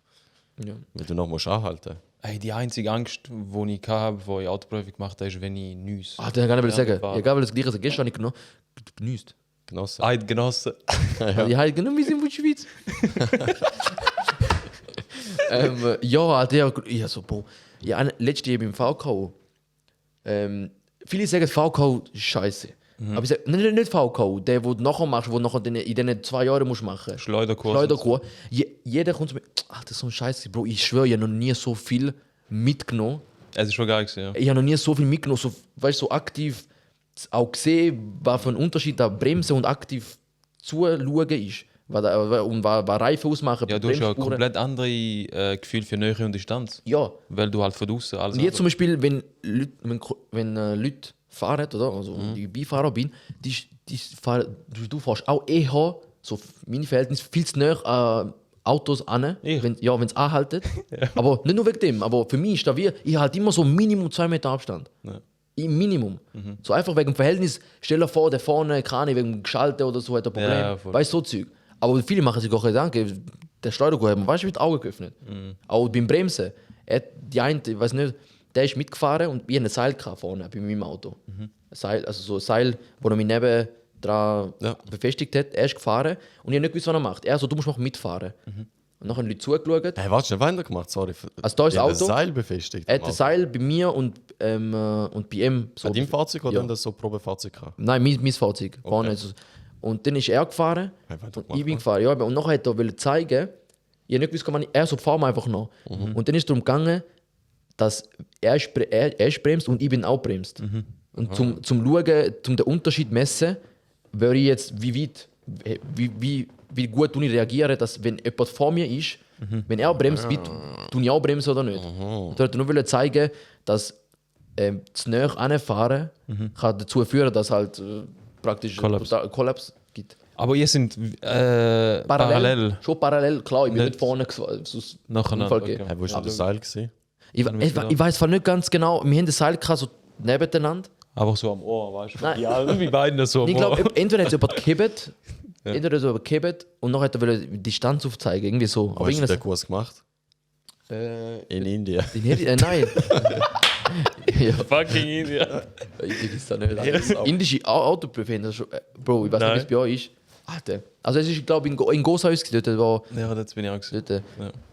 Ja. weil du noch musst anhalten. Hey, die einzige Angst, die ich hatte, bevor ich Autoprüfung gemacht habe, ist, wenn ich nüsse. Ah, das kann ich nicht sagen. fahren. Ich glaube, das gleiche gestern habe ich genommen. Genüsst. Genossen. Ja. Genossen. Ich habe genommen, wir sind von der Schweiz. Ja, der. Ja, so, Bro. Ja, letztes Jahr beim VKO. Viele sagen, VKO ist scheiße. Aber ich sage, nicht VKO, der, den du nachher machst, den du nachher in diesen 2 Jahren musst machen. Schleuderkurs. Schleuderkurs. Jeder kommt zu mir, ach, das ist so ein Scheiße, Bro. Ich schwöre, ich habe noch nie so viel mitgenommen. Es ist schon geil gewesen, ja. Ich habe noch nie so viel mitgenommen, so, weißt, so aktiv auch gesehen, was für ein Unterschied da Bremsen und aktiv zuschauen ist. Und was Reifen ausmachen. Ja, du hast ja ein Bremsspuren. komplett andere Gefühl für Nähe und Distanz. Ja. Weil du halt von draußen alles Und jetzt zum Beispiel, wenn Leute fahren, oder? Also die Beifahrer bin, die fahren, du fährst auch eher, so meine Verhältnisse, viel zu näher an Autos an, Ich? wenn es anhalten. Aber nicht nur wegen dem, aber für mich ist da wie, ich halte immer so Minimum 2 Meter Abstand. Ja. Im Minimum. So einfach wegen dem Verhältnis, stell dir vor, der vorne, keine wegen dem Geschalten oder so, hat ein Problem. Ja, voll. Weißt du, so Zeug. Aber viele machen sich auch Gedanken, der Steuergurt hat mir, weißt du, mit den Augen geöffnet. Auch beim Bremsen. Die eine, ich weiß nicht, der ist mitgefahren und ich hatte ein Seil vorne bei meinem Auto. Ein Seil, also so ein Seil, wo er mich neben dran befestigt hat. Er ist gefahren und ich habe nicht gewusst, was er macht. Er so, du musst noch mitfahren. Und dann haben die Leute zugeschaut. Hey, warte, schnell weiter gemacht, sorry. Also da ist Ich das habe Auto. ein Seil befestigt. Er hat ein Seil bei mir und bei ihm. So An deinem Fahrzeug oder Ja. haben das so Probefahrzeug gehabt? Nein, mein Fahrzeug. Vorne ist es. Und dann ist er gefahren Hey, weiter und gemacht, ich bin ne? gefahren. Ja, und nachher hat er wollte zeigen, ich habe nicht gewusst, wann er so, fahren wir einfach noch. Und dann ist es darum gegangen, dass er ist bremst und ich bin auch bremst. Und zum Schauen, zum den Unterschied messen, wäre ich jetzt, wie gut ich reagiere, dass wenn jemand vor mir ist, wenn er bremst, wie tue ich auch bremsen oder nicht. Und er wollte nur zeigen, dass zu näher anfahren kann dazu führen, dass halt praktisch Kollaps. Kollaps gibt. Aber ihr sind parallel. Schon parallel, klar, ich bin Nicht nicht vorne sonst Nacheinander, Unfall okay. gegeben. Hey, wo ist denn das Seil gewesen? Ich weiß zwar nicht ganz genau, wir haben das Seil gehabt, so nebeneinander. Einfach so am Ohr, weißt du? Nein. Ja, wie beiden so am Ich Ohr. glaube, entweder hat es jemand gekippt, und noch hat er die Distanz aufzeigen, irgendwie so. Wo hast du den irgendwas- Kurs gemacht? In Indien. Den hätte ich, nein. Ja, Fucking India. ich weiß das nicht. Indische Autoprüfer haben das schon. Bro, ich weiß nicht, Nein. wie es bei euch ist. Alter. Also, es ist, glaube ich, in Gosshaus, dort war. Ja, das bin ich auch gesehen. Dort,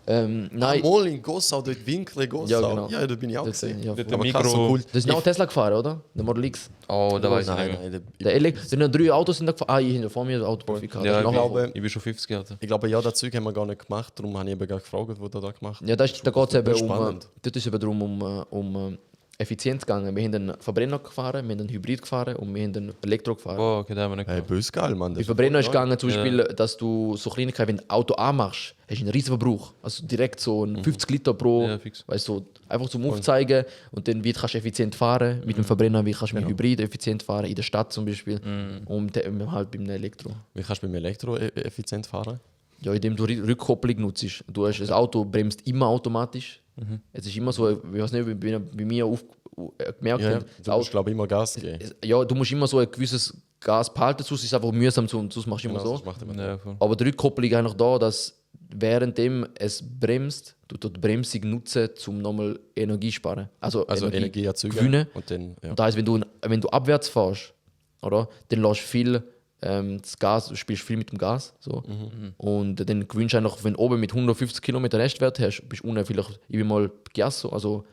Ja. nein, Mal in Gossau, dort Winkel, Gossau. Ja, genau. Ja, da bin ich auch dort, gesehen. ja, Dort voll. Aber Mikro- krass, so cool. Das ist auch Tesla gefahren, oder? Der Model X. Oh, da weiß ich Nein, nicht mehr. nein, Der Elektro, sind noch 3 Autos sind da gefahren. Ah, ich hinter vor mir das Autoprüfer gehabt. Ja, Das ist ich, noch glaube- ich bin schon 50 Alter. ich glaube, ja, das Zeug haben wir gar nicht gemacht. Darum habe ich eben gerade gefragt, wo der da gemacht hat. Ja, da geht es eben Spannend. dort ist eben darum um Effizienz gegangen. Wir haben einen Verbrenner gefahren, wir haben einen Hybrid gefahren und wir haben einen Elektro gefahren. Oh, okay, da haben wir nicht Hey, gemacht. bös geil, Mann. Bei Verbrenner ist gegangen, zum Beispiel, dass du so Kleinigkeiten, wenn du ein Auto anmachst, hast du einen riesen Verbrauch. Also direkt so ein 50 Liter pro, Ja, fix. weißt du, einfach zum Aufzeigen und dann wie kannst du effizient fahren mit dem Verbrenner, wie kannst du mit dem Hybrid effizient fahren, in der Stadt zum Beispiel und halt beim Elektro. Wie kannst du beim Elektro effizient fahren? Ja, indem du Rückkopplung nutzt. Du hast das Auto bremst immer automatisch. Es ist immer so, ich weiß nicht, bei mir gemerkt Ja, habe, du das musst, Auto, glaube ich, immer Gas geben. ja, du musst immer so ein gewisses Gas behalten, sonst ist es einfach mühsam, sonst machst du immer so. das macht immer. Ja, voll. Aber die Rückkopplung ist eigentlich da, dass währenddem es bremst, du die Bremsung nutzen, um nochmal Energie zu sparen. Also Energie erzeugen. gewinnen. Und dann, ja. Und das heisst, wenn du abwärts fährst, oder, dann lässt du viel das Gas, du spielst viel mit dem Gas. So. Und dann gewinnst du einfach, wenn du oben mit 150 km Restwert hast, bist du unten vielleicht, ich bin mal Giasso, also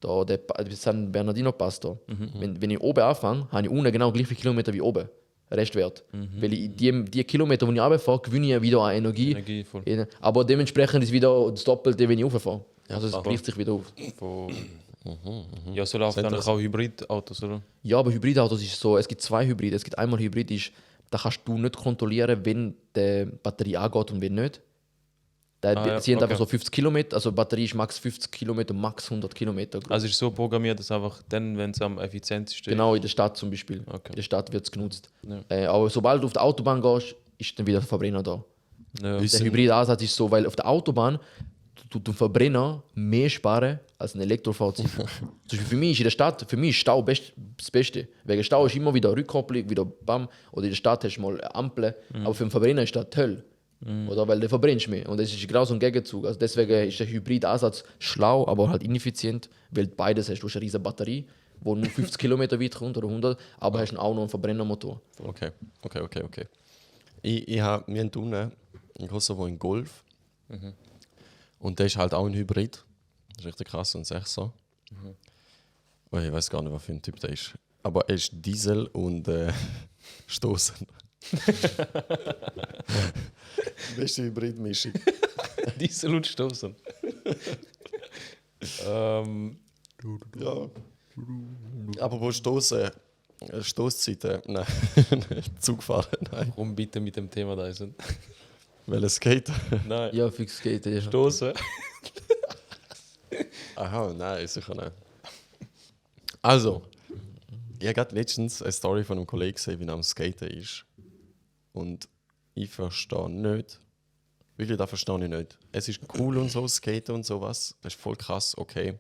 da, der San Bernardino Pass da. Wenn ich oben anfange, habe ich unten genau gleich viele Kilometer wie oben. Restwert. Weil ich die Kilometer, die ich runterfahre, gewinne ich wieder an Energie. Energie voll. Aber dementsprechend ist es wieder das Doppelte, wenn ich hochfahre. Also es klar. gleicht sich wieder auf. Ja, so läuft eigentlich auch Hybridautos, oder? Ja, aber Hybridautos ist so, es gibt zwei Hybride. Es gibt einmal Hybrid, da kannst du nicht kontrollieren, wenn die Batterie angeht und wenn nicht. Sie haben einfach so 50 Kilometer, also die Batterie ist max 50 Kilometer, max 100 Kilometer. Also ist so programmiert, dass einfach dann, wenn es am effizientesten ist. Genau, in der Stadt zum Beispiel. Okay. In der Stadt wird es genutzt. Ja. Aber sobald du auf der Autobahn gehst, ist dann wieder der Verbrenner da. Ja. Der Hybridansatz ist so, weil auf der Autobahn tut ein Verbrenner mehr sparen als ein Elektrofahrzeug. Zum Beispiel für mich ist in der Stadt, für mich ist Stau das Beste. Wegen Stau ist immer wieder Rückkopplung, wieder Bam. Oder in der Stadt hast du mal eine Ampel. Aber für den Verbrenner ist das die Hölle. Oder weil du verbrennst mehr. Und das ist genau so ein Gegenzug. Also deswegen ist der Hybridansatz schlau, aber halt ineffizient, weil du beides hast. Du hast eine riesige Batterie, die nur 50 Kilometer weit kommt oder 100, aber hast auch noch einen Verbrennermotor. Okay. Wir haben unten in Kosovo einen Golf. Und der ist halt auch ein Hybrid. Das ist richtig krass, ein 6er. Oh, ich weiß gar nicht, was für ein Typ der ist. Aber er ist Diesel und Stoßen. Beste Hybridmischung. Diesel und Stoßen. Ja. Aber wo Stoßen? Stoßzeiten? Nein. Zugfahren? Nein. Warum bitte mit dem Thema da sind? Weil es geht. Nein. Ja, fix geht. Ja. Stoßen. Aha, nein, sicher nicht. Also, ich habe gerade letztens eine Story von einem Kollegen gesehen, wie er am Skaten ist. Und ich verstehe nicht. Wirklich, das verstehe ich nicht. Es ist cool und so, Skaten und sowas. Das ist voll krass, okay.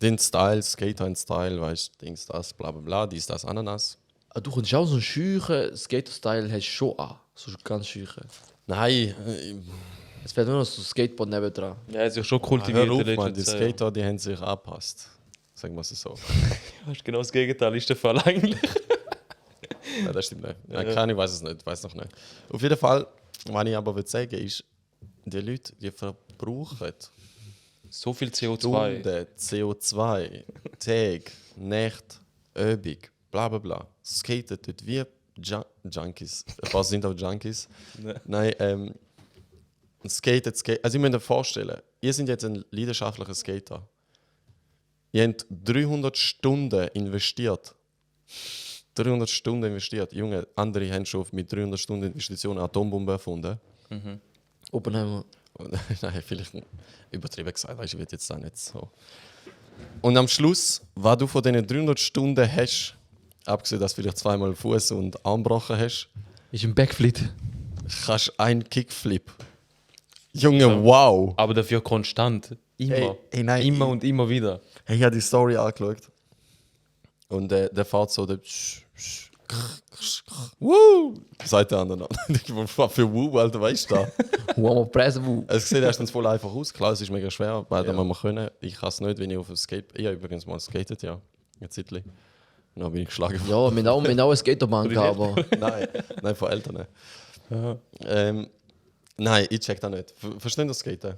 Den Style, Skater in Style, weißt du, Dings, das, bla bla bla, dies, das, Ananas. Du kannst auch so einen scheuchen Skater-Style hast du schon an. So ganz scheuchen. Nein, Es fährt nur noch so ein Skateboard nebendran. Ja, es ist ja schon kultiviert. hör auf, in man, die letzter Zeit. Skater, die haben sich angepasst. Sagen wir es so. Hast genau das Gegenteil, ist der Fall eigentlich. Ja, das stimmt nicht. Ja, keine, ich weiß es nicht, weiß noch nicht. Auf jeden Fall, was ich aber sagen will, ist, die Leute, die verbrauchen So viel CO2. Stunden CO2, Tag, Nacht, Übung, bla bla bla. Skaten dort wie Junkies. Ein paar sind auch Junkies. Nein, skaten. Also ich muss mir vorstellen, ihr seid jetzt ein leidenschaftlicher Skater. Ihr habt 300 Stunden investiert. 300 Stunden investiert. Junge, andere haben schon mit 300 Stunden Investitionen eine Atombombe erfunden. Oppenheimer. Nein, vielleicht übertrieben gesagt, weißt, ich will jetzt auch nicht so. Und am Schluss, was du von diesen 300 Stunden hast, abgesehen, dass du vielleicht zweimal Fuß und Arm gebrochen hast, Ist ein Backflip. kannst du einen Kickflip. Junge, wow! Aber dafür konstant. Immer. Hey, nein, immer und immer wieder. Hey, ich habe die Story angeschaut. Und der fährt so, der Woo! Sagt der andere. Was für Woo, Alter, weißt du da? Wow, Preise. Es sieht erstens voll einfach aus. Klar, es ist mega schwer, weil da muss man können. Ich kann es nicht, wenn ich auf dem Skate. Ich habe übrigens mal skatet, ja. Eine Zeitli. Und dann bin ich geschlagen. Ja, wir haben auch eine Skaterbahn gehabt, aber Nein, von Eltern. Nein, ich check das nicht. Verstehen das Skaten?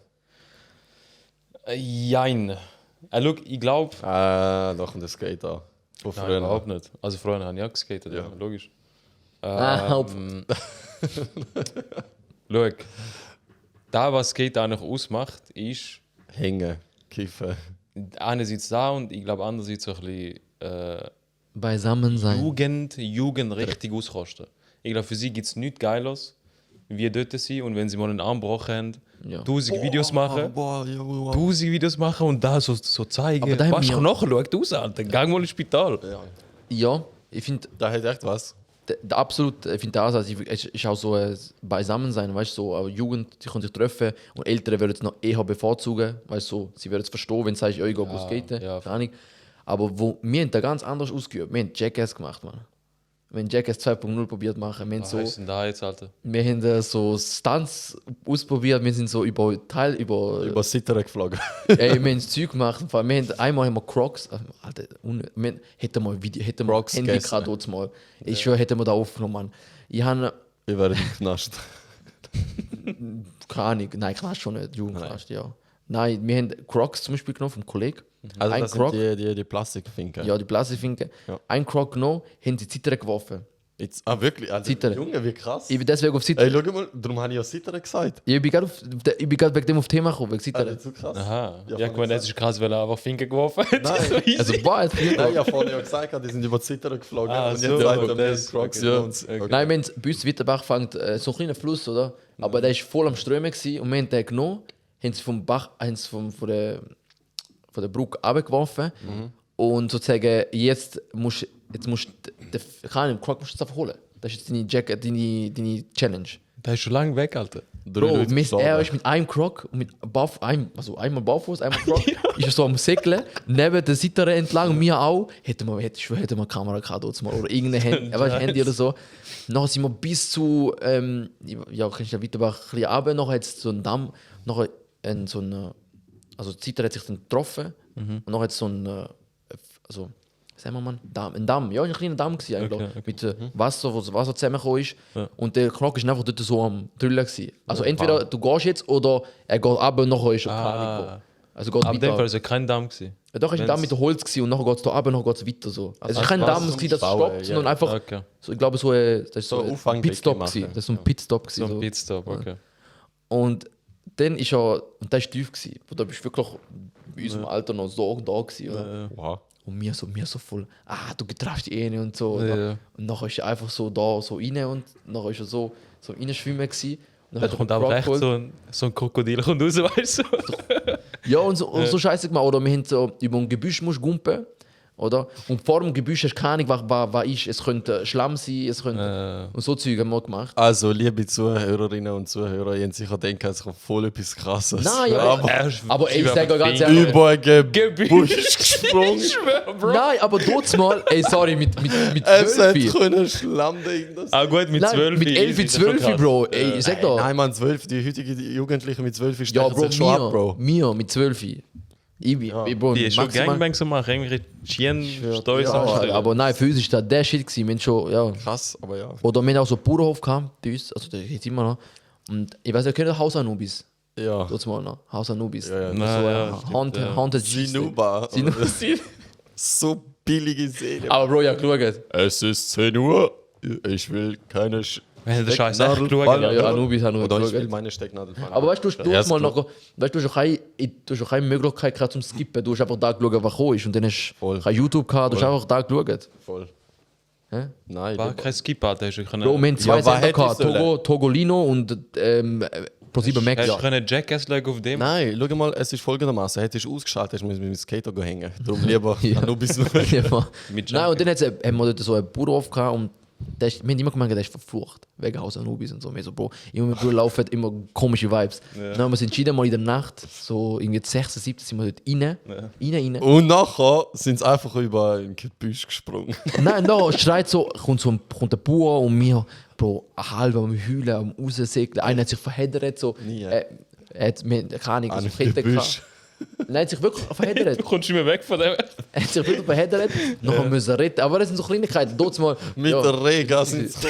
Jein. Schau, ich glaube. Da kommt der Skater. Von Nein, früher. überhaupt nicht. Also früher habe ich auch geskatet, ja, logisch. Schau, Da, was Skate eigentlich ausmacht, ist Hängen, kiffen. einerseits da und ich glaube andererseits so ein bisschen beisammen sein. Jugend richtig auskosten. Ich glaube, für sie gibt es nichts Geiles, wie dort sind und wenn sie mal einen Arm gebrochen haben, Ja. 1000 Videos machen. Boah, 1000 Videos machen und da so zeigen. Aber da haben Was wir- nachher schaut aus, Alter. Geh mal ins Spital. Ja, ich finde, Da hat echt was. der absolut, ich finde das, also ist auch so ein Beisammensein, weißt du, so auch Jugend, die können sich treffen und Ältere würden es noch eher bevorzugen, weißt du, so, sie würden es verstehen, wenn du sagst, ich gehe skaten, ja. keine Ahnung. Aber wir haben da ganz anders ausgeübt, wir haben Jackass gemacht, Mann. wenn Jackass 2.0 probiert machen. Wir haben Was ist denn da jetzt, Alter? wir haben so Stunts ausprobiert, wir sind so über Sitter geflogen. wir haben das Zeug gemacht. Wir haben einmal Crocs, Alter, hätten wir Video, hätten wir Crocs Handy gegessen. gerade dort mal. Ich schwöre, hätten wir da aufgenommen, Mann. Ich habe Wir werden im Knast. keine Ahnung, nein, Knast schon nicht, Jugendknast, ja. Nein, wir haben Crocs zum Beispiel genommen vom Kollegen. Also Ein das Croc? sind die Plastikfinken. Ja, die Plastikfinken. Ja. Ein Croc genommen, haben die Zitter geworfen. Jetzt, wirklich? Also, Zittern. Junge, wie krass. Ich bin deswegen auf Zitter. Ey, schau mal, darum habe ich ja Zitter gesagt. Ich bin gerade wegen dem auf Thema gekommen, wegen Zitter. Also, zu krass. Aha. Ja, Ja, voll guck mal, das ist krass, weil er einfach Finger geworfen hat. Nein. So easy. Also, war jetzt viel. Nein, ich habe vorhin ja gesagt, die sind über Zitter geflogen. Ah, und so, jetzt sagt er, das- Crocs okay. ja. Okay. Nein, wir haben bei uns Witterbach fängt so ein kleiner Fluss, oder? Aber der war voll am Strömen gewesen, und wir haben den genommen, haben sie vom Bach, haben sie von der Brücke runtergeworfen. Und sozusagen, jetzt musst du, keine Ahnung, Croc musst du jetzt einfach holen. Das ist jetzt deine Challenge. Der ist schon lange weg, Alter. Bro, er ist mit einem Croc, und einmal Barfuß, einmal Croc, ist er so am Segeln, neben der Seite entlang, und wir auch. Hätten wir eine Kamera gehabt, dort mal, oder irgendein Handy oder so. Nachher sind wir bis zu, ja, kennst du den Witterbach ein bisschen runter, nachher hat es so einen Damm, nachher also die Seite hat sich dann getroffen, und nachher hat es so einen, also, was sagen wir mal, ein Damm, ja, ein kleiner Damm gewesen, eigentlich, Okay. mit Wasser, wo das Wasser zusammengekommen ist. Ja. Und der Knock ist einfach dort so am Drüllen gewesen. Also entweder du gehst jetzt, oder er geht runter und nachher ist er keine Ahnung gekommen. Also geht Aber in dem Fall weiter. war es ja kein Damm. Gewesen. Ja, doch, ist ein Damm mit Holz gewesen, und nachher geht es da runter und nachher geht es weiter so. Also es ist kein was Damm, zum gewesen, dass es Bauen, stoppt, ja. sondern einfach, Okay. so, ich glaube, das ist So so ein Auffangbecken Pitstop machen. gewesen. Das ist so ein Pitstop So gewesen. ein Pitstop, okay. Und dann ist er, und der ist tief gewesen. Und da bist du wirklich bei unserem Alter noch so da gewesen, oder? Wow. Und mir so voll, du getraust die eine und so. Ja. Oder? Und nachher ist er einfach so da, so rein, und nachher ist er so reinschwimmen gewesen. Und dann Da hat er kommt den auch Croc echt geholt. so ein Krokodil kommt raus, weißt du? Ja, und so scheiße gemacht. Oder wir haben so über ein Gebüsch musst gumpen, oder? Und vor dem Gebüsch hast du keine Ahnung, was ist. Es könnte Schlamm sein, es könnte... Und so Zeug haben wir gemacht. Also, liebe Zuhörerinnen und Zuhörer, ihr habt sicher denken, es kommt voll etwas Krasses. Nein, aber ich über sage ganz Finger. ehrlich... Über ein Gebüsch. Gebüsch gesprungen. Ich schwör, Bro. Nein, aber dort mal, ey, sorry, mit Es hat 12. können Schlamm drin. Ah gut, mit 12. Nein, mit 11, 12, Bro. Ey, ich sag doch. Nein, man, 12, die heutigen Jugendlichen mit 12 Ja, stechen Bro, sich schon ab, Bro. mir mit 12. Bro, Die ist schon maximal- Gangbang zu machen, irgendwelche Chien, Stolz Ja, anstellen. aber nein, für uns ist das der Shit gewesen. Wir haben schon, ja. Krass, aber ja. Oder wir haben auch so einen Bauernhof gehabt bei uns, also der geht immer noch. Und ich weiß, ihr kennt Haus Anubis. Ja. Dort mal noch. Haus Anubis. Ja, ja. So Nein, ja, ein stimmt, ja. Haunted Cheese. Sinuba. Sinuba. So billige Seele. Aber Bro, ja, geschaut. Es ist 10 Uhr. Ich will keine Wenn du den Scheiß echt Stecknadel geschaut fallen. Ja, hast. ja, Anubis haben wir Oder ich will geschaut. meine Stecknadel fallen. Aber weißt du, du hast Erst mal klar. noch, weißt du, du hast auch keine Möglichkeit gehabt zum Skippen. Du hast einfach da geschaut, was gekommen ist. Und dann hast Voll. du kein YouTube gehabt, du hast Voll. einfach da geschaut. Voll. Hä? Nein, War lieber- kein Skip-Art, hast du können. Bro, wir haben zwei was Sender hätte ich gehabt. sollen? Togolino und ProSieben Max. Hast du können Jackass schauen auf dem? Nein, schau mal, es ist folgendermaßen. Hättest du ausgeschaltet, hast du mit dem Skater hängen. Darum lieber Ja. Anubis. Ja. Mit Nein, und dann haben wir dort so einen Bauernhof gehabt, und wir haben immer gemeint, der ist verflucht. Wegen Haus Anubis und so. Wir so, Bro, immer mit Bruder laufen immer komische Vibes. Dann haben wir uns entschieden, mal in der Nacht, so irgendwie 16, 17, sind wir dort rein. Und nachher sind sie einfach über ein Gebüsch gesprungen. Nein, da schreit so, kommt der Bauer und wir, Bro, halb am Heulen, am Raussegeln. Einer hat sich verheddert, so. Nie. Er hat mir, keine Ahnung, An so dem Kette Gebüsch. gehabt. Nein, er hat sich wirklich verheddert. Du kommst nicht mehr weg von dem. Er hat sich wirklich verheddert, nachher müssen wir retten. Aber das sind so Kleinigkeiten. Dort mal, Mit ja. der Rega sind sie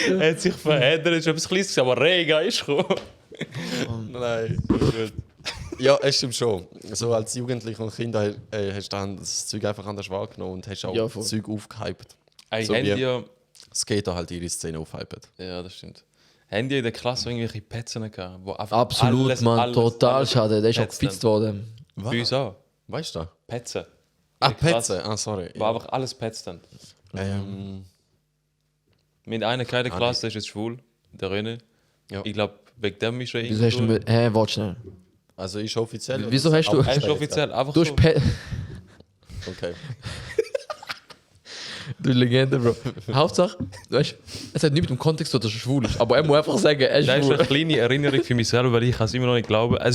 Er hat sich verändert, ist etwas Kleines, aber Rega ist gekommen. Nein. Ja, es stimmt schon. So als Jugendlicher und Kind hast du dann das Zeug einfach anders wahrgenommen und hast auch Ja, das voll. Zeug aufgehypt. Ein So Handy, wie- ja, Skater halt ihre Szene aufhypen. das stimmt. Handy in der Klasse irgendwelche Petzen gehabt, wo einfach Absolut, man, total schade. Der ist auch Petzt gefitzt worden. Bei uns auch. Weißt du? Petzen. Ah, In der Klasse, Petze. Ah, sorry. Wo einfach alles petzt haben. Mit einer keine Klasse, der ist jetzt schwul, der René. Ja. Ich glaube, wegen dem ist er Wieso hast du irgendwo- mit. Warte schnell. Also ist offiziell. Wieso oder? hast du- Er ist offiziell einfach Du so. hast Pe Okay. Du Legende, Bro. Hauptsache, weißt, es hat nichts mit dem Kontext, dass er schwul ist. Aber er muss einfach sagen, er ist Das ist schwul. eine kleine Erinnerung für mich selber, weil ich kann es immer noch nicht glauben. Er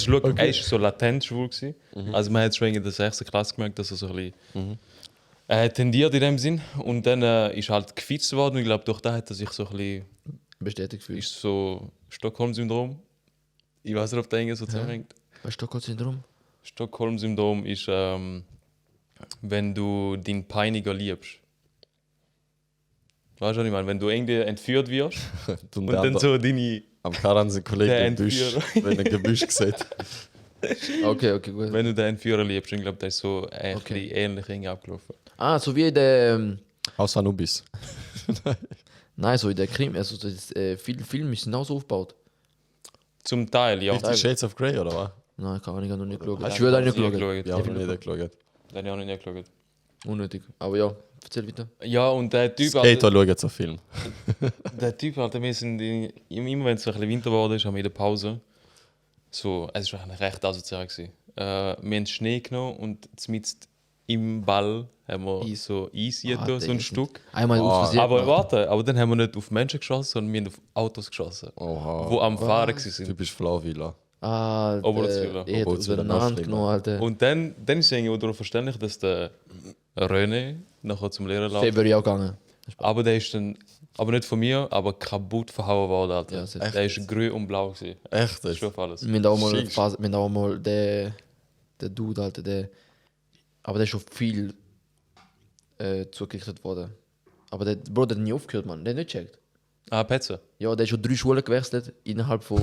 ist so latent schwul gewesen. Also man hat schon in der 6. Klasse gemerkt, dass er so ein bisschen Er tendiert in dem Sinn und dann ist halt gefitzt worden und ich glaube, durch das hat er sich so ein bisschen, Bestätigt fühlst. ist so Stockholm-Syndrom. Ich weiß nicht, ob der irgendwie so zusammenhängt. Was ist Stockholm-Syndrom? Stockholm-Syndrom ist, wenn du deinen Peiniger liebst. Weißt du, was ich meine? Wenn du irgendwie entführt wirst und dann so deine. Am Karan sind Kollegen Der im Büsch, Entführer. wenn er Gebüsch sieht. Okay, gut. Wenn du den Entführer liebst, ich glaube, das ist so ein Okay. bisschen ähnlich irgendwie abgelaufen. Ah, so wie in der. Aus Anubis. Nein, so in der Krim. Also, viele Filme sind auch so aufgebaut. Zum Teil, ja. 50 Shades of Grey, oder was? Nein, keine Ahnung, ich habe noch nicht geschaut. Hast Ich du würde auch nicht Nie geschaut. geschaut. Ja, aber nicht geschaut. Den habe ich auch noch nie geschaut. Unnötig. Aber ja, erzähl weiter. Ja, und der Typ, Skater schauen jetzt einen Film. Alter, wir sind immer wenn es so ein bisschen Winter geworden ist, haben wir in der Pause. So, es war eigentlich recht asozial gewesen. Wir haben Schnee genommen und mitten im Ball haben wir Eis. so Eis hier, Ah, so ein der- Stück. Einmal Oh, aus Versehen. Aber gemacht. warte, aber dann haben wir nicht auf Menschen geschossen, sondern wir haben auf Autos geschossen, Oha. wo am Fahren waren. Typisch Flauwieler. Ah, Oberholzwiller. ich hätte Oberholzwiller, noch auseinander schlimmer. genommen, Alter. Und dann ist es irgendwie dadurch verständlich, dass der René nachher zum Lehrer läuft. Februar auch gegangen. Aber der ist dann, aber nicht von mir, aber kaputt verhauen worden, Alter. Ja, sicher. Der ist grün und blau gewesen. Echt? Das ist schon auf alles. Wir haben auch mal, Schick. wir haben auch mal der Dude, Alter, aber der ist schon viel zugerichtet worden. Aber der Bro, der hat nie aufgehört, Mann. Der hat nicht gecheckt. Ah, Petze. Ja, der ist schon 3 Schulen gewechselt innerhalb von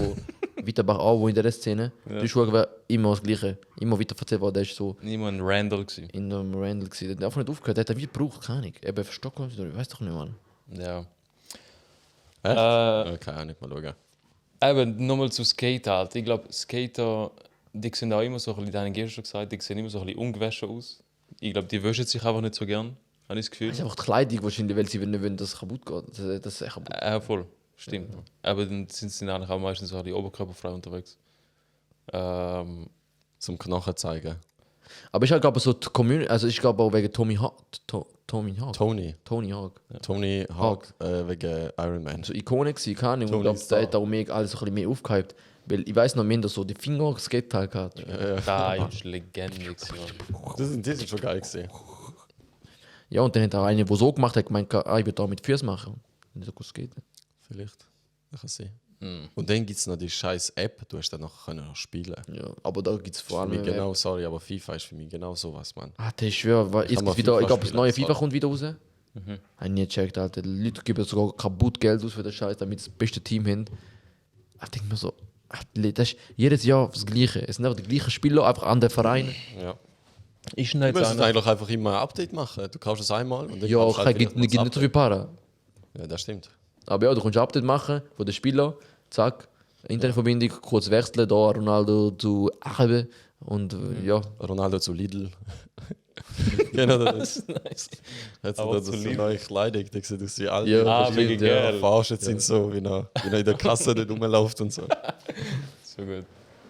Witterbach auch, wo in der Szene. Ja. 3 Schulen war immer das Gleiche. Immer weiter erzählt worden, der ist so Niemand Randall gewesen. in einem Randall gewesen. Der hat einfach nicht aufgehört. Der hat wie gebraucht, keine Ahnung. Eben für Stockholm, ich weiß doch nicht, Mann. Ja. Echt? Äh, Kann ich nicht mal schauen. Eben, nochmal zu Skater halt. Ich glaube, Skater, die sehen auch immer so ein bisschen, deine Gäste schon gesagt, die sehen immer so ein bisschen ungewaschen aus. Ich glaube, die waschen sich einfach nicht so gern, habe ich das Gefühl. Das ist einfach die Kleidung wahrscheinlich, weil sie nicht wollen, dass es kaputt geht. Das ist echt kaputt. Voll, stimmt. Aber dann sind sie eigentlich auch meistens so die oberkörperfrei unterwegs. Zum Knochen zeigen. Aber ich glaube so die Community, also ich glaube auch wegen Tommy Hawk. Tommy Hawk. Tony. Tony Hawk. Tony Hawk wegen Iron Man. So Ikone gewesen, keine Ahnung. Und ich Tony glaube, Stark. der hat auch mega alles so ein bisschen mehr aufgehypt. Weil ich weiß noch, wir haben da so die Finger-Skate-Teil gehabt. Da ist Legende. gewesen, Mann. Die sind schon geil gesehen. Ja, und dann hat auch einer, der so gemacht hat, gemeint, ich würde da mit Füßen machen. Und nicht so gut skaten. Vielleicht. Das kann sein. Und dann gibt es noch die scheiß App, du hast dann noch können noch spielen. Ja, aber da gibt es vor Für allem. mich genau, sorry, aber FIFA ist für mich genau sowas, Mann. Ah, das ist schwer. Weil jetzt kann man gibt's wieder, FIFA ich glaube, das spielen, neue sorry. FIFA kommt wieder raus. Habe ich nie gecheckt, Alter. Die Leute geben sogar kaputt Geld aus für den Scheiß, damit sie das beste Team haben. Ich denke mir so, das ist jedes Jahr das Gleiche. Es sind einfach die gleichen Spieler, einfach andere Vereine. Ja. Ist denn Du jetzt müsstest einer? eigentlich einfach immer ein Update machen. Du kaufst es einmal und dann Ja, kaufst du es halt gibt wieder nicht das so viel Para. Ja, das stimmt. Aber ja, du kannst ein Update machen von den Spielern, zack, Internetverbindung, kurz wechseln, da Ronaldo zu Ache und ja. Ronaldo zu Lidl. Genau das. Nice. Hat Aber sie da zu so Lidl. neue Kleidung, die sieht aus wie alt. Ja, Ah, das wegen stimmt, ja. Geld. Verarscht sind so, wie er in der Kasse dort rumläuft und so. So gut.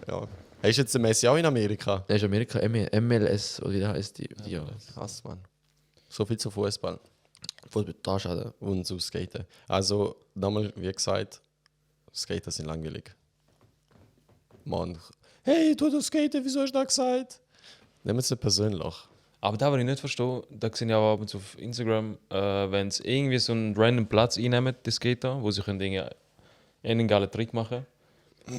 Ja. Hast du jetzt den Messi auch in Amerika? Er ist Amerika, MLS, oder wie der heißt die? Ja, Krass, Mann. So viel zu Fußball voll mit Tasche. und zu Skaten. Also, nochmal, wie gesagt, Skater sind langweilig. Mann, hey, du Skaten, wieso hast du das gesagt? Nehmen es nicht persönlich. Aber da, was ich nicht verstehe, da sehe ich auch ab und zu auf Instagram, wenn sie irgendwie so einen random Platz einnehmen, die Skater, wo sie können einen geilen Trick machen.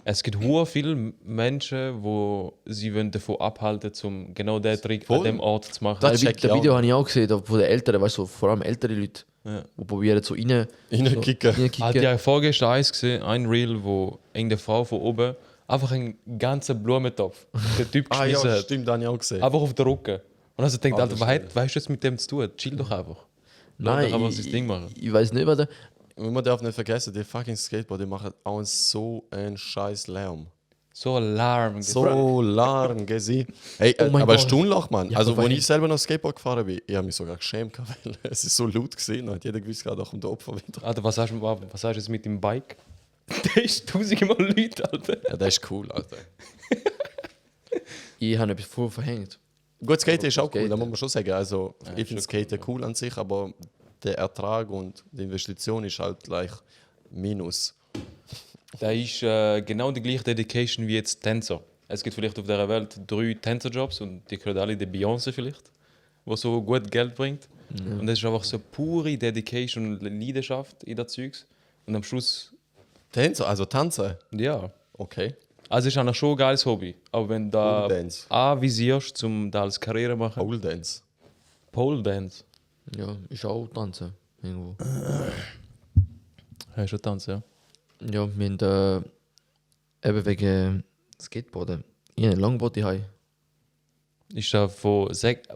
Es gibt hure viele Menschen, die sie wollen davon abhalten, um genau diesen Trick Voll. an dem Ort zu machen. Das Das check ich auch Video habe ich auch gesehen, da von den Älteren, weißt du, vor allem ältere Leute, Ja. die probieren so Reinkicken. Halt ja vorgestern eins gesehen, ein Reel, wo irgendeine Frau von oben einfach einen ganzen Blumentopf der Typ Ah geschmissen ja, hat. stimmt, das habe ich auch gesehen. Einfach auf den Rücken. Und also denkt, Ah, Alter, das was ist hast du jetzt mit dem zu tun? Chill doch einfach. Nein, Lass doch einfach sein Ding machen. ich weiß nicht, was der. Und man darf nicht vergessen, die fucking Skateboarder machen auch so einen scheiß Lärm. So Alarm. So Lärm, gell? Hey, Oh mein aber Gott. Stundenlach, Mann. Ja, Also, aber als weil- ich selber noch Skateboard gefahren bin, ich habe mich sogar geschämt, weil es ist so laut gesehen hat. Jeder gewusst gerade, da kommt der Opfer wieder. Alter, was hast du jetzt mit dem Bike? Der ist tausendmal Leute, Alter. Ja, das ist cool, Alter. Ich habe etwas voll verhängt. Gut, Skaten ist auch cool, Skaten. da muss man schon sagen. Also, Ja, ich ist finde schon Skaten cool an sich, aber der Ertrag und die Investition ist halt gleich Minus. Da ist genau die gleiche Dedication wie jetzt Tänzer. Es gibt vielleicht auf dieser Welt 3 Tänzerjobs und die gehören alle der Beyoncé vielleicht. was so gut Geld bringt. Und das ist einfach so pure Dedication und Leidenschaft in das Zeugs. Und am Schluss, Tänzer, also tanzen. ja. Okay. Also ist eigentlich schon ein geiles Hobby. Aber wenn du Pole da Dance. anvisierst, um da als Karriere machen, Pole Dance. Pole Dance. Ja, ist auch tanzen. Irgendwo. Ja, schon tanzen, ja. Ja, wir haben eben wegen Skateboarden. Ich habe ein Longboard daheim. Ist da von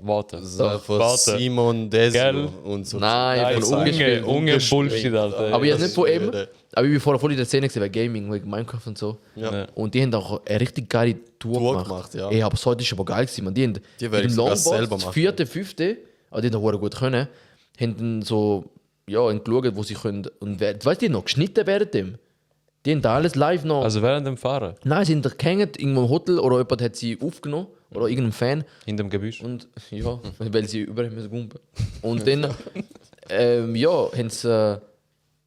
warte. So, von warte. Simon Desio Gell? und so. Nein, Nein, von ungespielt. unge Bullshit, Alter. Aber jetzt nicht von ihm. Schwede. Aber ich war vorher voll in der Szene gewesen, wegen Gaming, wegen Minecraft und so. Ja. Ja. Und die haben auch eine richtig geile Tour gemacht. ja. Ey, aber das heute ist aber geil gewesen, man. Die haben Die werde ich mit dem sogar Longboard, selber das machen. 4., 5., aber die haben auch gut können, haben dann so, ja, geschaut, wo sie können. Und weißt du, noch geschnitten während dem. Die haben da alles live noch. Also während dem Fahren, Nein, sie sind da gehängt, irgendwo im Hotel oder jemand hat sie aufgenommen oder irgendein Fan. in dem Gebüsch. Und ja, weil sie überall müssen gumpen. Und dann, ja, haben sie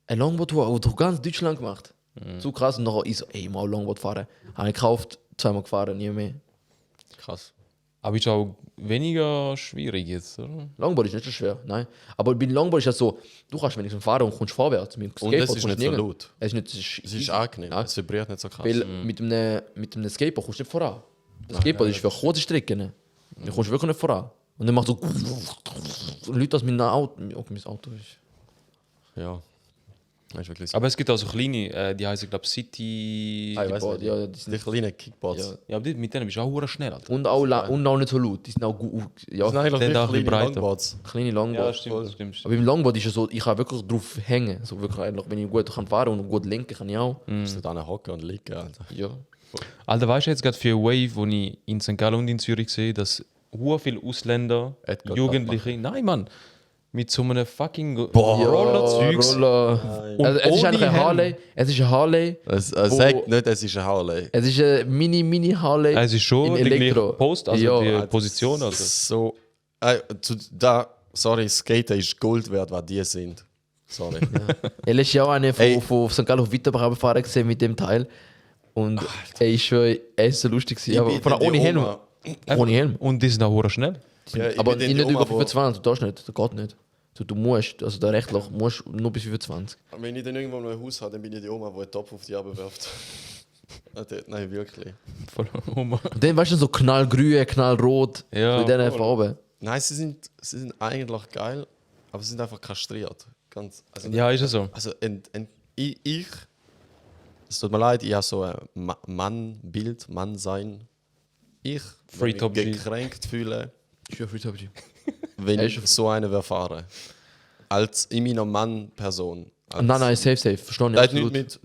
eine Longboard-Tour durch ganz Deutschland gemacht. So krass. Und nachher ich so, ey, mal Longboard fahren. Habe ich gekauft, 2-mal gefahren, nie mehr. Krass. Aber ist auch weniger schwierig jetzt, oder? Longboard ist nicht so schwer, nein. Aber bei Longboard ist das so, du kannst wenigstens fahren und kommst vorwärts. Mit Und es kommst ist du nicht so nirgends. laut. Es ist nicht, Es ist angenehm. Nein. Es vibriert nicht so krass. Weil mit einem Skateboard kommst du nicht voran. Das Skateboard ist für kurze Strecken. Du kommst wirklich nicht voran. Und dann macht so Leute, das mit einem Auto. Okay, mein Auto ist. Ja. Das ist wirklich so. Aber es gibt auch so kleine, die heißen, glaube ich, City. Ah, ich weiß nicht. Ja, die sind Die kleinen Kickboards. Ja. Ja, aber mit denen bist du auch hure schnell, Alter. und auch nicht so laut. Die sind auch gut. Ja, Das sind eigentlich Der darf wirklich ein kleine breiter. Longboards. kleine Ja, Longboard. das stimmt, das stimmt. Aber beim Longboard ist es so, ich kann wirklich drauf hängen. So wirklich eigentlich, wenn ich gut kann fahren und gut lenken kann ich auch. Musst du da hocken und liegen, Alter. Ja. Alter, weißt du jetzt gerade für eine Wave, wo ich in St. Gallen und in Zürich sehe, dass hure viele Ausländer, Edgar Jugendliche, nein, Mann, mit so einem fucking Ja, Rollerzeugs. Roller. Und Also, es ist ohne eigentlich ein Helm. Harley. Es ist ein Harley. Sag nicht, es ist ein Harley. Es ist ein Mini Harley. Es ist schon in die gleiche Elektro. Post, also Ja. die Position. Also. So. Sorry, Skater ist Gold wert, was die sind. Sorry. Er ist ja auch eine Ey. von St. Gallen auf Wittenbach gefahren gesehen mit dem Teil. Und er ist so lustig gewesen. Aber von ohne Helm. Ohne Helm. Und die sind auch hure schnell. Aber nicht über 25, du darfst nicht, das geht nicht. Du musst, also der rechtlich musst nur bis 25. Wenn ich dann irgendwo noch ein Haus habe, dann bin ich die Oma, die einen Topf auf die Arme wirft. Nein, wirklich. Voll Oma. Und dann weißt du so knallgrün, knallrot, Ja, so in diesen voll. Farben. Nein, sie sind eigentlich geil, aber sie sind einfach kastriert. Also, Ja, ist es so. Also ich, es tut mir leid, ich habe so ein Mann-Bild, Mann sein. Ich Free würde Top mich G. gekränkt fühlen, Ich bin Free Top G. wenn Ja, ich ist- so eine wäre fahren. Als in meiner Mann-Person. Als- Nein, safe, verstehe ich Das hat nichts absolut. mit,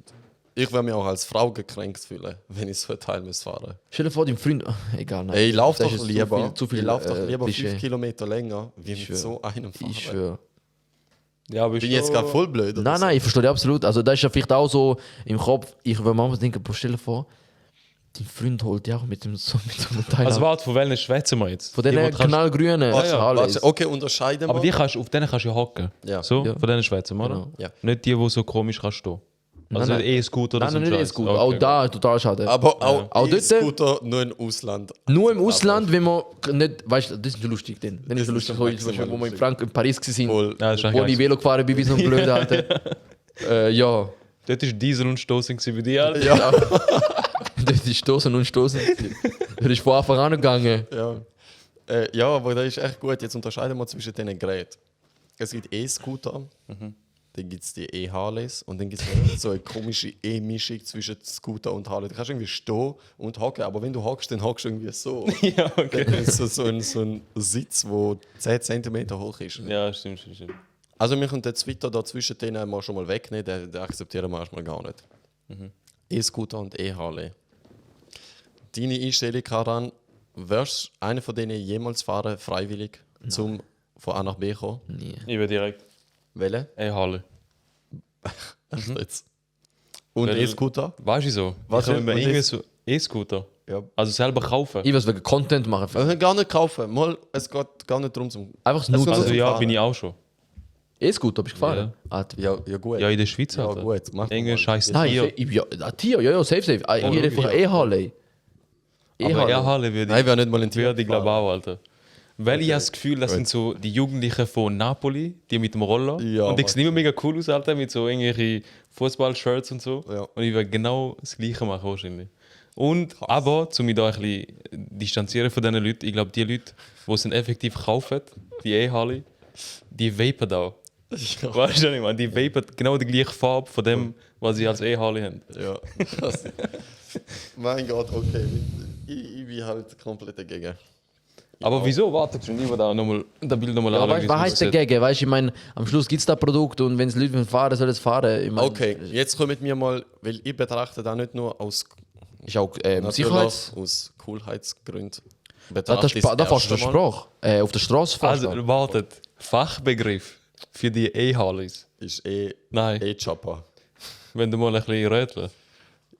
ich würde mich auch als Frau gekränkt fühlen, wenn ich so ein Teil muss fahren. Stell dir vor, dein Freund... Egal, nein. Ey, ich laufe Das doch ist lieber, zu viel, ich laufe doch lieber Klischee. 5 Kilometer länger, wie Ich mit schwör. so einem fahren. Ich schwöre. Ja, aber Bin ich jetzt gerade voll blöd? oder Nein, so? nein, ich verstehe dich absolut. Also das ist ja vielleicht auch so im Kopf, ich will manchmal denken, boah, stell dir vor, dein Freund holt ja auch mit einem so einem Teil Also ab. warte, von welchen schwätzen wir jetzt? Von Die, den wo du kannst- knallgrünen Warte, Harleys. warte, okay, unterscheiden Aber wir. auf denen kannst du ja hocken. Ja. So, Ja. von denen schwätzen wir, oder? Genau. Ja. Nicht die, die so komisch kannst stehen. Also Nein, nicht E-Scooter oder Nein, so. nein, ein nicht ist Scheiß. gut. Okay. Auch da ist total schade. Aber auch Auch dort- E-Scooter nur im Ausland. Nur im Ausland, wenn man nicht, weißt du, das ist so lustig, denn. Wenn ich so lustig, so, maximal zum Beispiel, wo wir in lustig. In Paris waren, Voll. Ja, das ist wo ich geil. Velo gefahren bin, wie so ein blöd, Alter. Ja. Dort ist Diesel und Stoßen bei dir, Alter. Ja. Das ist stoßen und stoßen. Das ist von Anfang an gegangen. Ja. Ja, aber das ist echt gut. Jetzt unterscheiden wir zwischen diesen Geräten. Es gibt E-Scooter, dann gibt es die E-Harleys und dann gibt es so eine komische E-Mischung zwischen Scooter und Harley. Du kannst irgendwie stehen und hocken, aber wenn du hockst, dann hockst du irgendwie so. Ja, okay. Dann ist so ein Sitz, der 10 cm hoch ist. Ja, stimmt. Also wir können den Twitter da zwischen denen mal schon mal wegnehmen, den akzeptieren wir erstmal gar nicht. E-Scooter und E-Harley. Deine Einstellung, Karan, wirst du einen von denen jemals fahren, freiwillig, zum von A nach B kommen? Nee. Ich bin direkt. Welche? Halle. Echt jetzt? Und Weil- E-Scooter? Weißt du so? Was Ich kann mir und irgendwie ist- so E-Scooter. Ja. Also selber kaufen. Ich will wegen Content machen. Wir können gar nicht kaufen. Mal, es geht gar nicht darum zum. Einfach Es geht nutzen. nur Also zum ja, Fahren. bin ich auch schon. E-Scooter bist du gefahren? Alter. Ja, gut. Ja, in der Schweiz, Ja, Alter. gut, mach Irgendwie mal. scheiß Nein, Tier. Tier, ja, safe. Ich rede von E-Harley. Aber E-Halle würde Nein, ich, wäre nicht mal ein Tier. würde ich glaube auch, Alter. Weil ich habe das Gefühl, das sind so die Jugendlichen von Napoli, die mit dem Roller. Ja, und die sehen immer mega cool aus, Alter, mit so irgendwelchen Fußball-Shirts und so. Ja. Und ich werde genau das Gleiche machen wahrscheinlich. Und, aber, um mich da ein bisschen distanzieren von diesen Leuten, ich glaube, die Leute, die es dann effektiv kaufen, die E-Harley, die vapen da. Ja. Weißt du nicht, man? Die vapen genau die gleiche Farbe von dem, was sie als E-Harley haben. Ja, krass. Mein Gott, okay. Ich bin halt komplett dagegen. Aber wieso? Warte schon, ich will da nochmal das Bild nochmal Ja, anschauen, weißt, wie was es heißt aussieht. dagegen? Weißt, ich meine, am Schluss gibt es das Produkt und wenn es Leute fahren, sollen es fahren. Ich mein, Okay, jetzt kommt mir mal, weil ich betrachte das nicht nur aus, Ist auch natürlich Sicherheits... aus Coolheitsgründen. Da Betrachte ich fährst das du erste Mal. Sprache. Auf der Straße fährst du. Also, wartet. Fachbegriff für die E-Harleys. Ist Nein, E-Chopper. wenn du mal ein bisschen rätseln.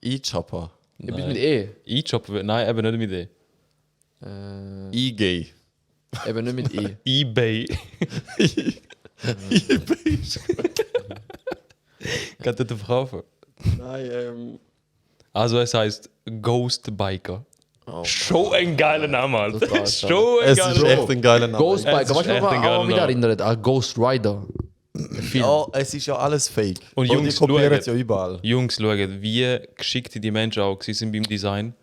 E-Chopper. Ich bin mit E. E-Job, nein, eben nicht mit E. E-Gay. Eben nicht mit E. eBay. Kannst du das verkaufen? Nein, Also, es heißt Ghost Biker. Oh, Schon ein geiler Name, Alter. Total, Schon ein es geiler ist Name. echt ein geiler Name. Ghost Es Biker, ist weißt du, echt was ein mich geiler auch mich Name. erinnert? An Ghost Rider. Ja, es ist ja alles fake. Und die Jungs, kopieren schaut. es ja überall. Jungs, schaut, wie geschickt die Menschen auch sind beim Design.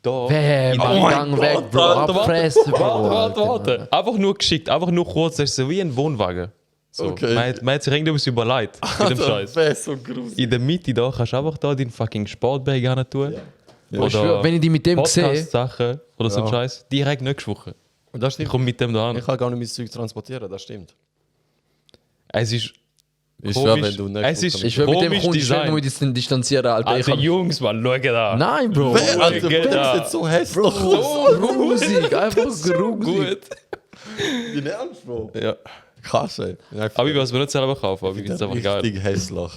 Da. Bam, in oh der- Gang weg, Bro. Warte, warte. Abfressen, Bro. Warte. Einfach nur geschickt, einfach nur kurz, das ist so wie ein Wohnwagen. So. Okay. Man hat sich irgendwas überlegt mit dem Scheiß. wäre so gruselig. In der Mitte da kannst du einfach da deinen fucking Sportbag hin tun. Ich schwör, wenn ich die mit dem sehe, Podcast-Sachen oder so ein Ja. Scheiß, direkt nächste Woche. Und das Ich stimmt. komme mit dem da an. Ich kann gar nicht mein Zeug transportieren, das stimmt. Es ist Ich komisch. schwör, wenn du nächste Es ist Woche ich schwör, mit dem komisch Kunde, ich schwör, Design. muss ich distanzieren, Alter. Also Ich hab- Jungs, Mann, schau da. Nein, Bro. Wer, Alter, Geht wer da. ist jetzt so hässlich? So grusig, einfach grusig. Gut. Wie ernst, Bro? Ja. Krass, ey. Aber ich will es mir nicht selber kaufen, aber ich finde es einfach geil. Richtig hässlich.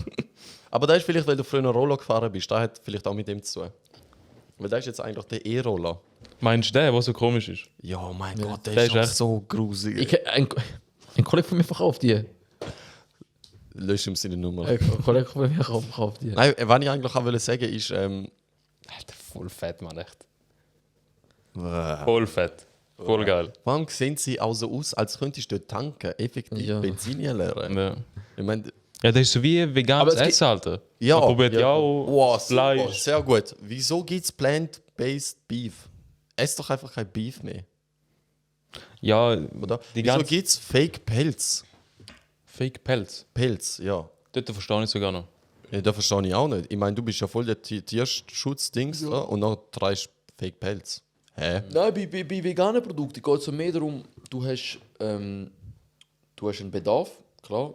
Aber das ist vielleicht, weil du früher Roller gefahren bist. Das hat vielleicht auch mit dem zu tun. Weil das ist jetzt eigentlich der E-Roller. Meinst du den, der so komisch ist? Ja, mein Gott, der der ist ist doch echt- so gruselig. Ein Kollege von mir verkauft die. Lösch ihm seine Nummer. Ein Kollege von mir verkauft die. Nein, was ich eigentlich auch sagen wollte, ist, Alter, voll fett, Mann, echt. Voll fett. Voll geil. warum sehen sie auch so aus, als könntest du dort tanken, effektiv Ja. Benzin leeren? Ja. Ich meine, Ja, das ist so wie Aber veganes es gibt- Essen, Alter. ja. Man probiert ja auch Wow, Fleisch. sehr gut. Wieso gibt es plant-based Beef? Ess doch einfach kein Beef mehr, Ja, oder? die Wieso ganze gibt es Fake-Pelz? Fake Pelz. Pelz, ja. Dort verstehe ich sogar noch. Ja, das verstehe ich auch nicht. Ich meine, du bist ja voll der Tierschutzdings ja. Und dann treibst Fake-Pelz. Hä? Nein, bei veganen Produkten geht es mehr darum, du hast einen Bedarf, klar.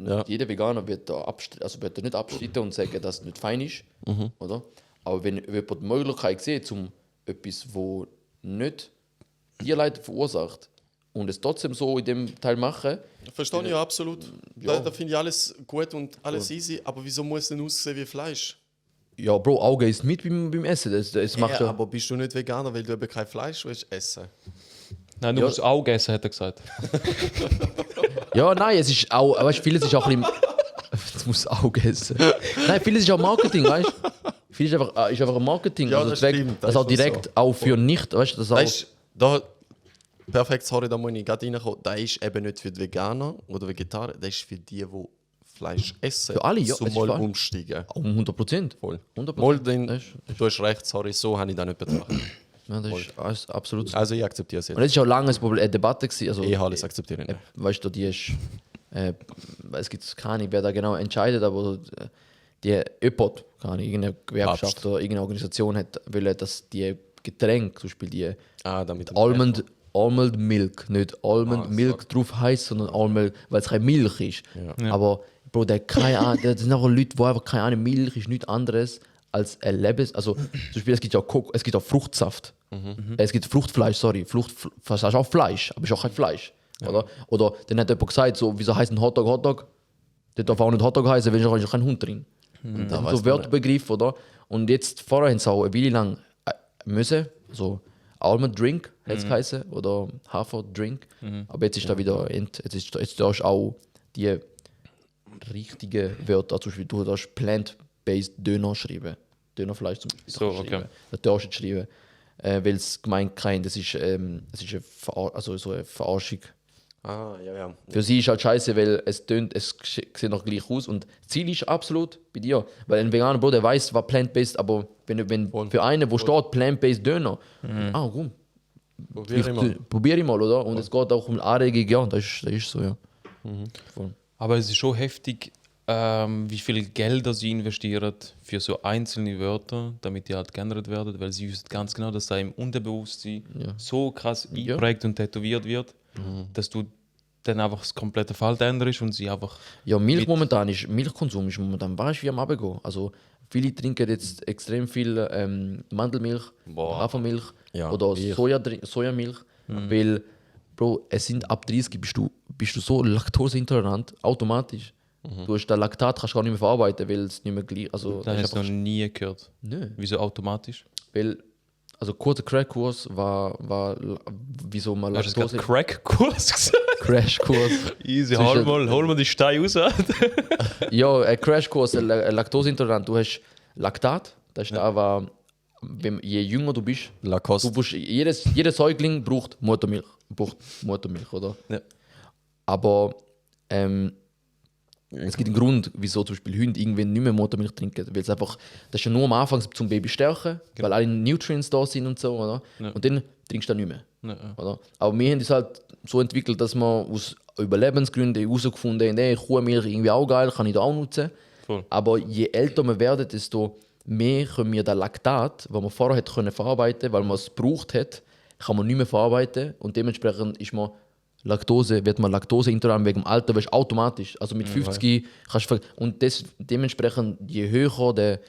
Ja. Jeder Veganer wird da wird da nicht abstreiten und sagen, dass es nicht fein ist. Oder? Aber wenn jemand die Möglichkeit sieht, um etwas, das nicht Tierleid verursacht und es trotzdem so in dem Teil machen, Verstehe ich ja absolut. Ja. Da finde ich alles gut und alles easy. Aber wieso muss es denn aussehen wie Fleisch? ja, Bro, Auge ist mit beim Essen. Das macht ja. aber bist du nicht Veganer, weil du eben kein Fleisch willst essen? Nein, du Ja. musst Auge essen, hat er gesagt. Ja, nein, es ist auch, weißt, vieles ist auch ein bisschen. Jetzt muss Auge essen. Nein, vieles ist auch Marketing, weißt du? Vieles ist einfach ein Marketing. Ja, also das direkt, stimmt, das das ist auch schon direkt so. auch für nicht, weißt du? Das auch, Das ist, da, perfekt, sorry, da muss ich gerade reinkommen. Das ist eben nicht für die Veganer oder Vegetarier, das ist für die Fleisch essen. Für alle, ja, So es ist mal klar. umsteigen. um 100%. Voll. 100%. Mal den, Das du hast recht, sorry, so habe ich das nicht betrachtet. Ja, das ist alles absolut. Also ich akzeptiere es Und jetzt. das ist auch lange eine Debatte gewesen. Also, alles akzeptiere ich nicht. weißt du, die ist. Es gibt keine Ahnung, wer da genau entscheidet, aber die jemand, keine Ahnung, irgendeine Gewerkschaft Papst. oder irgendeine Organisation hat wollen, dass die Getränke, zum Beispiel die Damit Almond Milk, nicht Almond Milk drauf heisst, sondern Almond, weil es keine Milch ist. Ja. Aber Bro, der keine Ahnung, das sind auch Leute, die einfach keine Ahnung, Milch ist nichts anderes als ein Lebens. Also zum Beispiel, es gibt ja es gibt auch Fruchtsaft. Es gibt Fruchtfleisch, sorry. Das ist auch Fleisch, aber ist auch kein Fleisch. Oder dann hat jemand gesagt, so, wieso heißt ein Hotdog Hotdog? Der darf auch nicht Hotdog heißen, wenn ich keinen Hund drin. Und das sind so Wörterbegriffe, oder? Und jetzt vorher haben sie auch eine Weile lang müssen, so Almond Drink hat es geheißen, oder Hafer Drink. Aber jetzt ist da wieder, jetzt ist da auch die richtigen Wörter, zum Beispiel du darfst Plant-Based Döner schreiben. Dönerfleisch zum Beispiel. So, darfst du okay. schreiben. Das darfst du nicht schreiben. weil es gemeint kein, das ist eine also so eine Verarschung. Ah, ja. Für sie ist halt scheiße, weil es sieht noch gleich aus und das Ziel ist absolut bei dir, weil ein Veganer, Bro, der weiß, was plant-based, aber wenn für einen, wo steht plant-based Döner, komm, probier ich mal, oder? Und es geht auch um Anregung, ja, das ist so, ja. Voll. Aber es ist schon heftig, wie viel Geld sie investieren für so einzelne Wörter, damit die halt geändert werden, weil sie wissen ganz genau, dass da im Unterbewusstsein so krass eingeprägt und tätowiert wird, dass du dann einfach das komplette Feld änderst und sie einfach... Ja, Milchkonsum ist momentan, weißt du, wie am Abgehen. Also viele trinken jetzt extrem viel Mandelmilch, Hafermilch oder Sojamilch, weil, Bro, es sind ab 30 bist du so laktoseintolerant, automatisch. Du hast das Laktat kannst du gar nicht mehr verarbeiten, weil es nicht mehr gleich... Also, Das hast du noch nie gehört. Nö. Wieso automatisch? Weil, also kurzer Crashkurs war wieso man Hast du gerade Crack-Kurs gesagt? Crashkurs. Easy, hol mal die Steine raus. Ja, ein Crashkurs, laktoseintolerant. Du hast Laktat, das ist aber, je jünger du bist, Lacoste. jeder Säugling braucht Muttermilch, oder? Ja. Aber es gibt einen Grund, wieso zum Beispiel Hunde irgendwann nicht mehr Muttermilch trinken. Weil es einfach, das ist ja nur am Anfang zum Baby stärken, weil alle Nutrients da sind und so, oder? Ja. Und dann trinkst du das nicht mehr. Ja. Oder? Aber wir haben es halt so entwickelt, dass wir aus Überlebensgründen herausgefunden haben, hey, Kuhmilch irgendwie auch geil, kann ich da auch nutzen. Voll. Aber je älter wir werden, desto mehr können wir das Laktat, das man vorher hätte verarbeiten können, weil man es gebraucht hat, kann man nicht mehr verarbeiten. Und dementsprechend ist man wird man laktoseintolerant wegen dem Alter, weißt, automatisch. Also mit 50 kannst du... Und dementsprechend, je höher der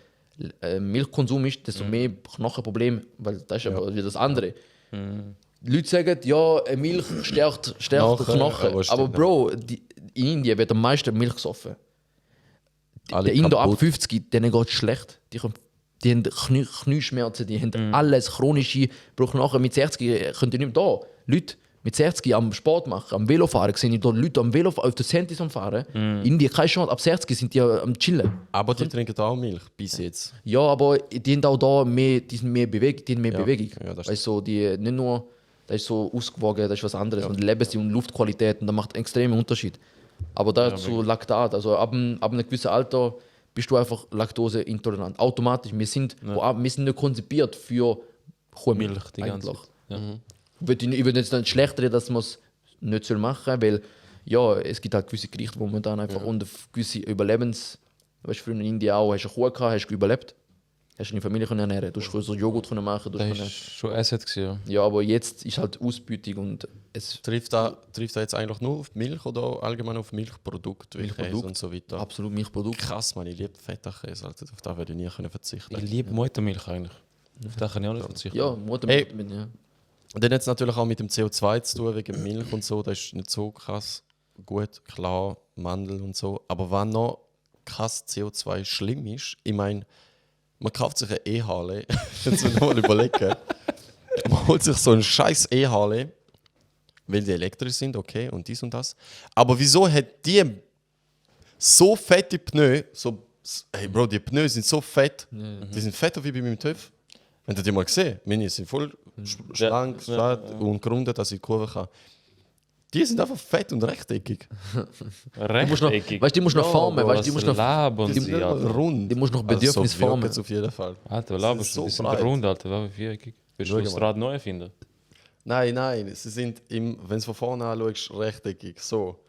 Milchkonsum ist, desto mehr Knochenprobleme, weil das ist aber wieder das andere. Die Leute sagen, ja, Milch stärkt den Knochen. Aber Bro, in Indien wird am meisten Milch gesoffen. Der Indo ab 50, denen geht es schlecht. Die haben Knieschmerzen, die haben alles chronische Knochen. Mit 60 könnt ihr nicht mehr da. Leute mit 60 am Sport machen, am Velofahren, sehe ich da Leute am Velofahren, auf den Sentis am Fahren. Indien, keine Chance, ab 60 sind die am Chillen. Aber die trinken auch Milch, bis jetzt. Ja, aber die haben auch da mehr, die sind mehr Bewegung. Ja, das weißt du, die nicht nur, das ist so ausgewogen, das ist was anderes. Und Lebensstil und Luftqualität, und das macht einen extremen Unterschied. Aber dazu Laktat, also ab einem gewissen Alter bist du einfach laktoseintolerant. Automatisch. Wir sind nicht konzipiert für Kuhmilch. Milch die ganze Zeit. Ja. Ich würde jetzt nicht schlecht reden, dass man es nicht machen soll, weil ja, es gibt halt gewisse Gerichte, wo man dann einfach unter gewisse Weißt du, früher in Indien auch, hast du eine Kuh gehabt, hast du überlebt. Hast du deine Familie ernähren, du hast so Joghurt machen. Das war schon Asset gewesen, ja, aber jetzt ist halt Ausbeutung und es... Trifft da jetzt eigentlich nur auf Milch oder allgemein auf Milchprodukte, Milchprodukt und so weiter? Absolut Milchprodukt. Krass, man, ich liebe Feta-Käse, also auf das würde ich nie verzichten. Ich liebe Muttermilch eigentlich. Auf das kann ich auch nicht verzichten. Ja, Muttermilch. Ja. Und dann hat es natürlich auch mit dem CO2 zu tun, wegen Milch und so. Das ist nicht so krass gut, klar, Mandel und so. Aber wenn noch krass CO2 schlimm ist, ich meine, man kauft sich eine E-Harley, jetzt muss ich mal überlegen. Man holt sich so einen scheiß E-Harley, weil die elektrisch sind, okay, und dies und das. Aber wieso hat die so fette Pneu, hey Bro, die Pneu sind so fett, die sind fetter wie bei meinem TÜV. Habt ihr die mal gesehen? Meine sind voll schlank, und gerundet, dass ich die Kurve kann. Die sind einfach fett und rechteckig. Rechteckig? Weißt du, die musst du noch formen. Weißt du, die musst du noch labern Die sind nicht mal rund. Die musst du noch Also so Bedürfnisformen. wirken sie auf jeden Fall. Alter, laberst du? so Die sind breit. rund, Alter. Warum viereckig? Willst du das Rad neu erfinden? Nein, sie sind, wenn du von vorne anschaust, rechteckig. So.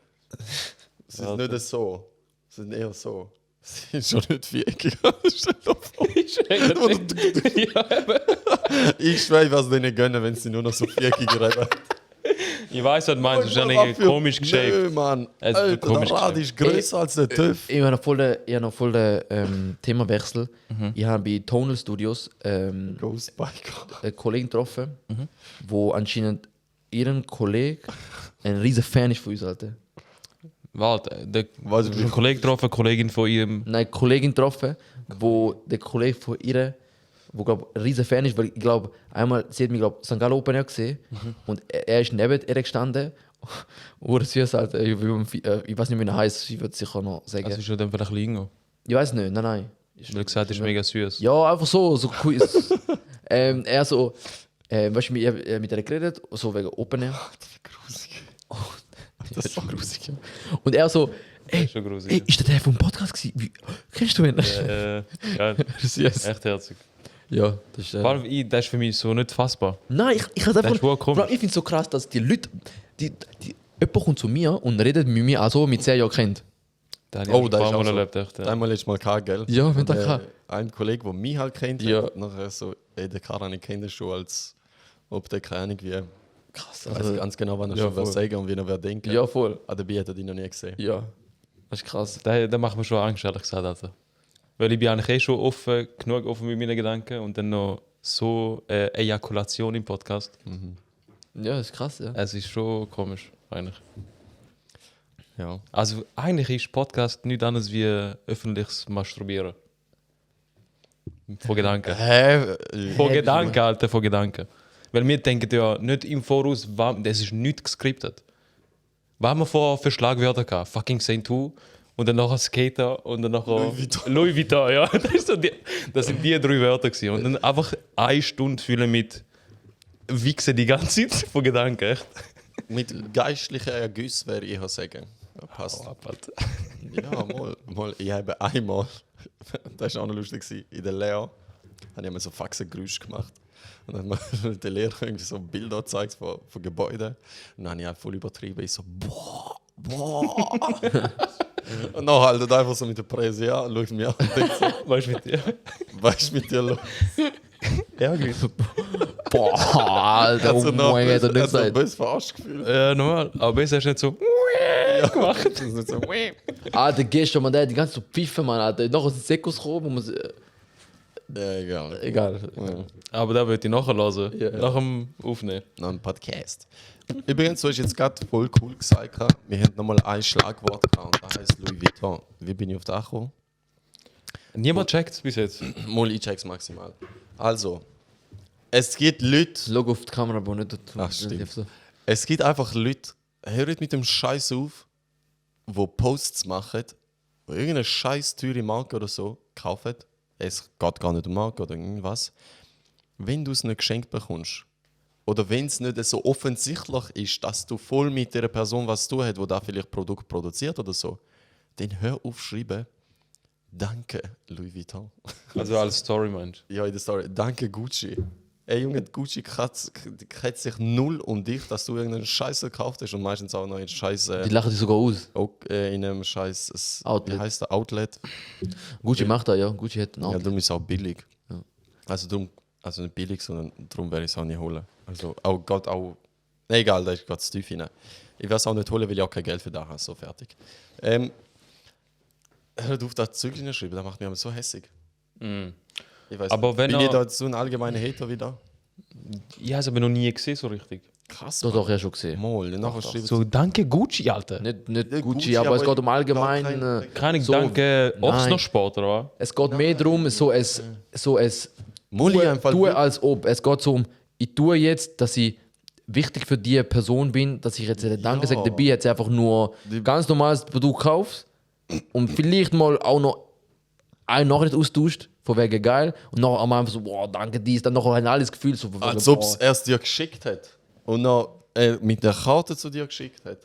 Sie sind nicht so. Sie sind eher so. Sie sind schon nicht viereckig. Stell dir vor. Ja, eben. Ich schwöre, was denen gönnen, wenn sie nur noch so viereckig reden. Ich weiß, was du meinst. Du hast irgendwie komisch geshaped. Nö, Mann. Es wird Alter, der komisch Rad geshaped. ist grösser als der TÜV. Ich habe noch voll den Themawechsel. Ich habe bei Tonal Studios Ghostbiker. einen Kollegen getroffen, wo anscheinend ihren Kollege ein riesen Fan ist von uns, Alter. Warte, du Was hast einen Kollegen getroffen, eine Kollegin von ihrem. Nein, eine Kollegin getroffen, wo der Kollege von ihr, wo glaub ein riesen Fan ist, weil ich glaube, einmal, sie hat mich glaube St. Gallen Open Air gesehen und er ist neben ihr gestanden. Oder süß halt, ich weiß nicht, wie er heißt, sie wird sicher noch sagen. Also ist er dann vielleicht Lingo? Ich weiß nicht, nein. Weil er gesagt ist mega süß. Ja, einfach so Quiz. Er so, Weißt du, ich habe mit ihr geredet, so wegen Open Air. Grusig. Das ist schon grusig, ja. Und er so, Das ist schon grusig. ey, ist der vom Podcast gewesen? Kennst du ihn? Geil. Yes. Echt herzig. Ja, das ist... Vor allem, das ist für mich so nicht fassbar. Nein, ich habe Das einfach... ist wohl komisch. Bro, ich finde es so krass, dass die Leute... Jemand kommt zu mir und redet mit mir, also mit 10 Jahren kennt. Das habe ich Oh, schon das ein ist paar auch Mal so. erlebt. Echt, ja. Einmal letztes Mal kein, gell? Ja, wenn Und, der kann. ein Kollege, der mich halt kennt, Ja. hat nachher so, ey, der Karan, ich kenne den schon, als ob der keine Ahnung wie. Krass. Ich weiß ganz genau, wann er ja, schon was voll. sagen und wie er wer denkt. Ja, voll. Aber dabei hat er ihn noch nie gesehen. Ja. Das ist krass. Da macht mir schon Angst, ehrlich gesagt. Alter. Weil ich bin eigentlich schon genug offen mit meinen Gedanken und dann noch so Ejakulation im Podcast. Ja, das ist krass, ja. Es ist schon komisch, eigentlich. Ja. Also eigentlich ist Podcast nichts anderes wie öffentliches Masturbieren. Von Gedanken. Von Gedanken, Alter, von Gedanken. Weil wir denken ja nicht im Voraus, das ist nicht geskriptet. Was haben wir für Schlagwörter gehabt? Fucking Saint Who und dann nachher Skater und dann nachher Louis Vuitton, ja. Das sind die 3 Wörter gewesen. Und dann einfach 1 Stunde füllen mit Wichsen die ganze Zeit von Gedanken, echt. Mit geistlichen Ergüssen wäre ich auch sagen. Ja, passt. Ja, mal. Ich habe einmal, das war auch noch lustig, in der Lehre, habe ich mir so Faxengeräusche gemacht. Und dann hat mir der Lehrer irgendwie so Bilder gezeigt von Gebäuden. Und dann habe ich halt voll übertrieben. Ich so, boah. Und dann halt einfach so mit der Presse, ja, schaut mich an und denkt so, Weißt du mit dir? was ist mit dir los? Ja, gut. Boah, Alter, oh mein Gott, hat nicht so ein sein. böses Verarschgefühl. Ja, normal. Aber besser hast du nicht so gemacht. Das ist nicht so, Alter, gestern, man, der hat die ganze Zeit so Pfiffe, Mann, Alter. Noch aus dem Sekos gekommen, wo man so, ja, egal. egal. Ja. Aber da würde ich nachher hören. Ja. Nach dem Aufnehmen. Noch ein Podcast. Übrigens, du hast jetzt gerade voll cool gesagt, wir haben nochmal ein Schlagwort gehabt und das heißt Louis Vuitton. Wie bin ich auf das gekommen? Niemand checkt es bis jetzt. Mal, ich check's maximal. Also, es gibt Leute, Logo auf die Kamera, aber nicht dazu. Ach, stimmt. So. es gibt einfach Leute, hört mit dem Scheiß auf, wo Posts machen, wo irgendeine scheiß teure Marke oder so kaufen. Es geht gar nicht um Marke oder irgendwas. Wenn du es nicht geschenkt bekommst, oder wenn es nicht so offensichtlich ist, dass du voll mit der Person was zu tun hast, die da vielleicht Produkt produziert oder so, dann hör auf schreiben, danke Louis Vuitton. Also als Story meinst Ja, in der Story, danke Gucci. Ey Junge, Gucci kratzt sich null um dich, dass du irgendeinen Scheiß gekauft hast und meistens auch noch einen Scheiß Die lachen dich sogar aus. in einem Scheiß Outlet. Wie heißt der Outlet? Gucci macht das, ja. Gucci hat einen Ja, Outlet. darum ist es auch billig. Ja. Also nicht billig, sondern darum werde ich es auch nicht holen. Also auch Gott auch. Nee, egal, da ist Gott zu tief rein. Ich werde es auch nicht holen, weil ich auch kein Geld für da habe. So fertig. Hört auf, das Zeug hineinschreiben, das macht mich aber so hässig. Ich weiß Aber nicht, wenn bin er- ich da so ein allgemeiner Hater wieder? Ich habe es aber noch nie gesehen, so richtig. Krass. Das doch ja schon gesehen. Mal, nachher schreibt So, danke Gucci, Alter. Nicht Gucci, Gucci, aber es aber geht um allgemein. gar Keine so- Danke, Nein. Ochsnersport, oder was? Es geht mehr darum, so es Mal ich einfach tue als ob. Es geht so um, ich tue jetzt, dass ich wichtig für die Person bin, dass ich jetzt Danke sage. Dabei jetzt einfach nur ganz normales Produkt kaufst und vielleicht mal auch noch eine Nachricht austauscht, von wegen geil, und nachher am einfach so, boah, danke dies, dann nachher ein alles Gefühl so von wegen, als ob es boah. erst dir geschickt hat und noch mit der Karte zu dir geschickt hat.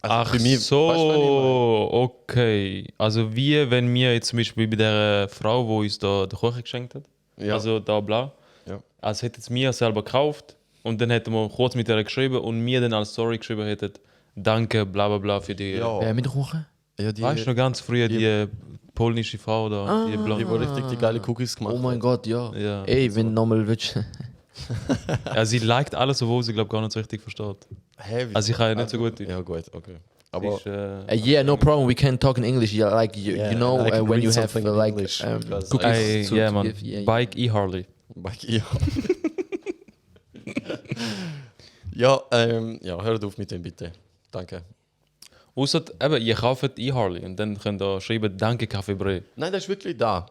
Also Ach bei mir- so, weißt du, was ich meine? okay. Also wie wenn wir jetzt zum Beispiel bei der Frau, die uns da den Kuchen geschenkt hat, Ja. also da bla, Ja. als hätte es mir selber gekauft und dann hätten wir kurz mit ihr geschrieben und mir dann als Story geschrieben hätten, danke bla bla bla für die, Ja. Wer mit Kuchen? Ja, die, weißt du noch ganz früher, die polnische Frau da, die die, blonde. wo richtig die geile Cookies gemacht Oh mein hat. Gott, ja. Ja. Ey, wenn du nochmal willst. Ja, sie liked alles, obwohl sie glaube gar nicht so richtig versteht. Hä, wie- Also ich kann ja nicht so gut. Ja, gut, okay. Sie Aber ist, Yeah, no problem. We can talk in English. Yeah, like you Yeah, know, I can when read you have something in like English, because cookies ey, to yeah, man. give. Yeah, Bike E-Harley. ja. Ja, hört auf mit dem bitte. Danke. Außer eben, ihr kauft E-Harley und dann könnt ihr schreiben, danke Kaffee Bre. Nein, das ist wirklich da.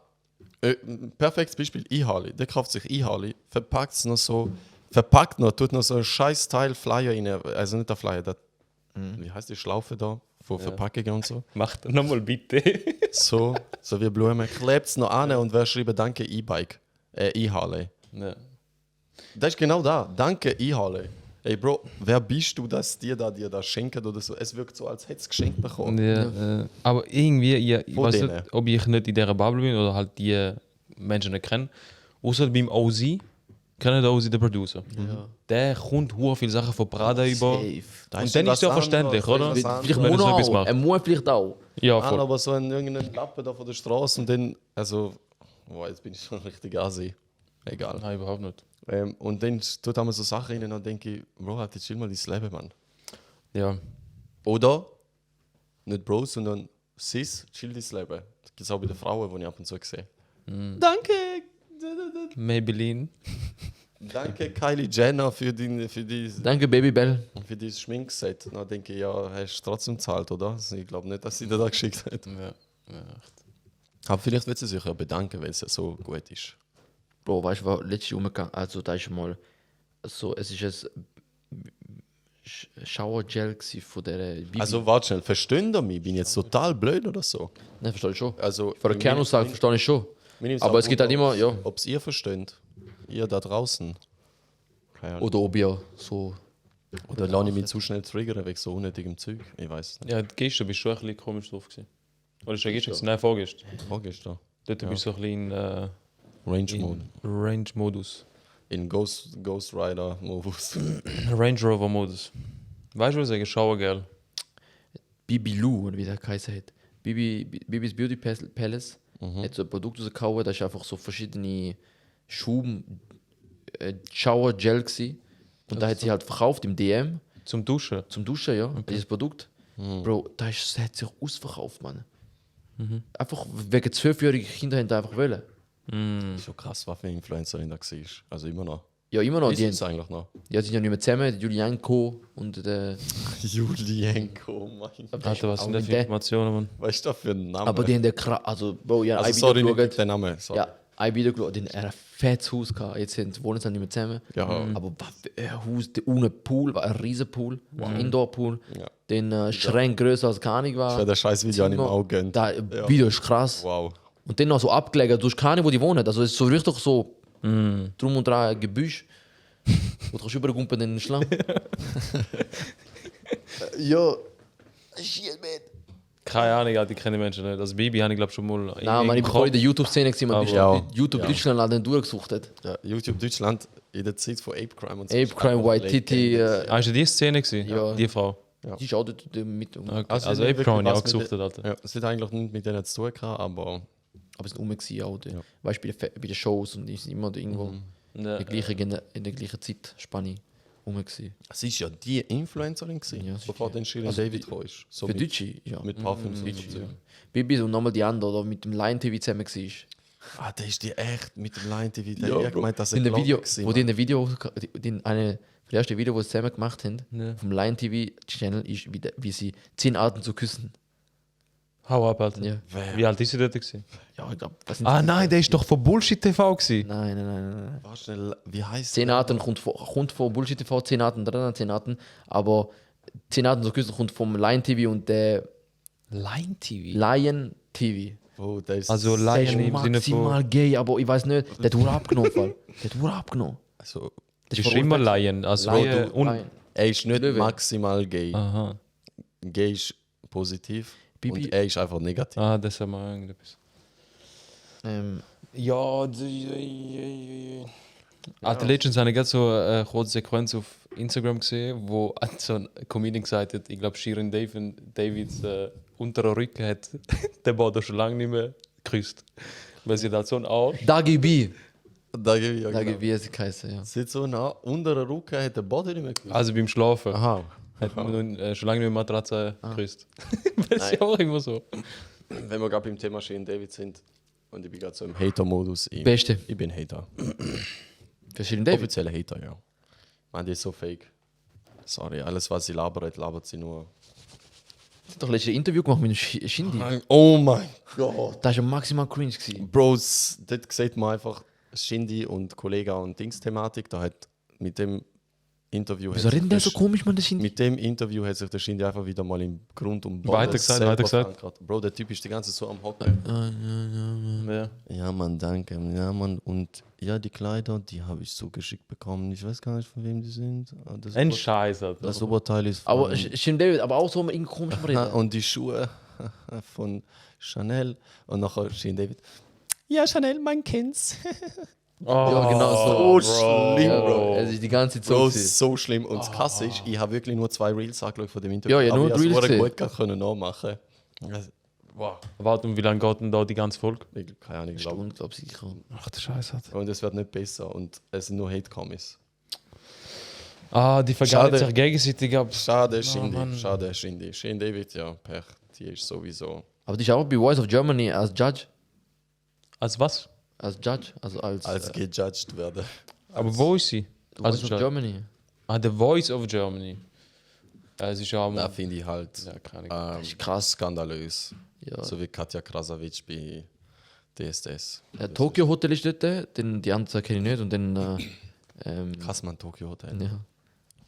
Perfektes Beispiel, E-Harley. Der kauft sich E-Harley, verpackt es noch so, tut noch so ein scheiß Teil Flyer rein. Also nicht der Flyer, der, wie heißt die Schlaufe da? Von Verpackungen und so. Macht nochmal bitte. So wie Blumen. Klebt es noch an und wer schreibt Danke E-Bike. E-Harley. Ja. Das ist genau da. Danke, einhalen. Ey Bro, wer bist du, dass dir das schenken oder so? Es wirkt so, als hättest du es geschenkt bekommen. Ja, aber irgendwie, ich Von weiß denen. nicht, ob ich nicht in dieser Bubble bin oder halt die Menschen nicht kenne. Außer beim Ozzy, kennen Ozzy den Producer. Ja. Der kommt hure viele Sachen von Prada über. Safe. Das Und dann ist es ja verständlich, oder? Das Vielleicht Wenn er muss so er etwas auch. macht. Er muss vielleicht auch. Ja, An, voll. aber so in irgendeinen Lappen da von der Straße und dann, also, boah, jetzt bin ich schon richtig assi. Egal. Nein, überhaupt nicht. Und dann tut er mir so Sachen rein und dann denke ich, Bro, halt jetzt chill mal dein Leben, Mann. Ja. Oder, nicht Bro, sondern Sis, chill dein Leben. Das gibt es auch bei den Frauen, die ich ab und zu sehe. Danke! Maybelline. Danke Kylie Jenner für dein Danke, Babybell. Schminkset. Dann denke ich, ja, hast du trotzdem gezahlt, oder? Also ich glaube nicht, dass sie dir das geschickt hat. Ja. Aber vielleicht wird sie sich ja bedanken, weil es ja so gut ist. Bro, weißt du, was letztes umgegangen? Also, da ist mal so, es ist ein Shower Gel gsi von der Bibi. Also warte schnell, verstehen ihr mich? Bin ich jetzt total blöd oder so? Ne, verstehe ich schon. Also, Von der Kernaussage verstehe ich schon. Aber es geht halt immer, ja. Ob es ihr versteht, ihr da draußen. Keine Ahnung. Oder ob ihr so. Oder lasse ich mich zu schnell triggern wegen so unnötigem Zeug? Ich weiß es nicht. Ja, gestern bist du schon ein bisschen komisch drauf gewesen. Oder ist ja gestern? Nein, vorgestern. Vorgestern. Dort bist du so ein bisschen Range in Mode. Range-Modus. In Ghost Rider Modus. Range Rover-Modus. Weißt du, was ich sage? Shower-Girl. Bibi Lou, oder wie der Kaiser hat. Bibis Beauty Palace hat so ein Produkt rausgehauen, das ist einfach so verschiedene Shower Gel gsi. Und da hat sie halt verkauft im DM Zum Duschen. zum Duschen, ja, dieses Produkt. Bro, das hat sich ausverkauft, Mann. Einfach wegen 12-jährigen Kindern haben die einfach wollen. Schon krass, was für eine Influencerin da war. Also immer noch. Ja, immer noch. Ist Die, es eigentlich noch? ja, die sind ja nicht mehr zusammen, Julianko und der. Julienko, mein Gott. Alter, was sind das für der- Informationen, Mann? Was ist das für ein Name? Aber die haben also, Bro, ja, also, ein sorry, Video nicht geschaut. der Name. Sorry. Ja, ein Video geschaut, den er ein fettes Haus gehabt. Jetzt wohnen sie nicht mehr zusammen. Ja. Aber was für ein Haus, ohne Pool, war ein riesen Pool, ein Indoor-Pool. Ja. Den Schränk größer als keine Ahnung war. Ich habe das scheiß Video an im Zimmer. Auge gönnt. Da, Video ist krass. Wow. Und dann noch so abgelegen, du hast keine Ahnung, wo die wohnen. Also es ist so richtig so drum und dran ein Gebüsch. Wo du kannst übergumpen in den Schlamm. Ja. Shit, man. Keine Ahnung, Alter, ich kenne die Menschen nicht. Also Bibi habe ich glaube schon mal. Nein, man, ich bin voll in der YouTube-Szene gesehen, man Ja. bei YouTube Deutschland hat den durchgesucht hat. Ja, YouTube Deutschland in der Zeit von Ape Crime und so. Ape Crime, White Titty. Ah, ist ja die Szene gewesen? Ja. Die Frau. Die ist auch dort mit. Okay. Also, Also, nicht Ape wirklich Crime habe ich was auch gesucht, mit Alter. Ja, es hat eigentlich nicht mit denen zu tun gehabt, aber Aber es sind gewesen, auch. Weißt du, bei den Shows und die sind immer irgendwo Ja, in der gleichen Zeitspanne gewesen. es ist ja die Influencerin gewesen, Ja, bevor dann Shirin Also David gekommen ist. So Für mit, Deutsche, ja. mit Parfüms und so. Bibi und nochmal die andere, oder mit dem Line TV zusammen war. Ah, der ist die echt mit dem Line TV. Der Ja, hat gemeint, dass er in der glaubt Video, gewesen, wo die in der Video, das erste Video, das sie zusammen gemacht haben, Ja. vom Line TV Channel, ist, wie sie 10 Arten zu küssen. Hau ab, Alter. Ja, Wer? Wie alt ist sie dort gewesen? ja ich glaube, das sind. Ah nein, der ist doch von Bullshit TV gewesen. Nein. Warte schnell, wie heißt 10 Arten kommt von Bullshit TV, 10 Arten, 10 Arten, aber 10 Arten zu küssen kommt vom Line TV und der Line TV. Lion TV. Oh, der ist Also Der Lion ist im Sinne maximal von. gay, aber ich weiß nicht, der hat nur abgenommen. Fall. Der hat nur abgenommen. also, Das ist immer Lion. Also Lion. und. Lion. er ist nicht Löwe. maximal gay. Aha. Gay ist positiv Bibi- und er ist einfach negativ. Ah, das haben wir irgendetwas. Ja, Alter, letztens habe ich gerade so eine kurze Sequenz auf Instagram gesehen, wo so ein Comedian gesagt hat, ich glaube, Shirin Davids unterer Rücken hat der Boden schon lange nicht mehr geküsst. Weil sie da so ein Arsch. Dagi B. Da gebe ich ja Dagi genau. B ist geheißen, ja. Sieht so nah, unter der Rücken hat der Body nicht mehr geküsst. Also beim Schlafen. Aha. Hat man nun, schon lange nicht mehr Matratze geküsst. Das ist ja auch immer so. Wenn wir gerade beim Thema Shane David sind und ich bin gerade so im Hater-Modus. Beste. Ich bin Hater. Für Shirin David. Offizieller Hater, ja. Man, die ist so fake. Sorry, alles was sie labert sie nur. Sie hat doch letztes Interview gemacht mit dem Shindy. Oh mein Gott. Das war maximal cringe. Gewesen. Bros, dort sieht man einfach Shindy und Kollega und Dings-Thematik. Da hat mit dem Interview Wieso reden der so komisch, man? Das Shindy? mit dem Interview hat sich der Shindy einfach wieder mal im Grund und Boden Weiter gesagt, selber weiter gesagt. verankert. Bro, der Typ ist die ganze Zeit so am Hocken. Ja. Ja, Mann, danke. Ja, Mann. Und ja, die Kleider, die habe ich so geschickt bekommen. Ich weiß gar nicht, von wem die sind. Aber Das, Ein Scheiß, Alter. das Oberteil ist von... Aber Shin David, aber auch so irgendwie komisch am Ah, Reden. und die Schuhe von Chanel. Und nachher Shin David. Ja, Chanel, mein Kind's. Ja, genau so. So schlimm, Ja, Bro. Es ist die ganze Zeit so. Bro, gewesen. so schlimm. Und das Krasse ist, ich habe wirklich nur 2 Reels angeschaut von dem Interview. Ja, ja, nur aber ich Reels habe es gesehen. gut gar können nachmachen. Also, wow. Warte, und wie lange geht denn da die ganze Folge? Keine Ahnung, ich glaube. Stunde, glaube ich, sicher. Ach, der Scheiß, Alter. Und es wird nicht besser. Und es sind nur Hate-Comments. Die vergehen Schade. sich gegenseitig ab. Schade, Shindy. Mann. Schade, Shindy. Shin David, ja, Pech. Die ist sowieso. Aber die ist auch bei Voice of Germany als Judge. Als was? Als Judge, also Als gejudged werden. Aber wo ist sie? Voice Also, of Germany. The Voice of Germany. Es ist ja Da auch... finde ich halt Ja, keine Ahnung. Ist krass. skandalös. Ja. So wie Katja Krasavic bei DSDS. Tokyo Hotel ist dort, die anderen kenne ich nicht. Und dann. Krass, man, Tokyo Hotel. Ja,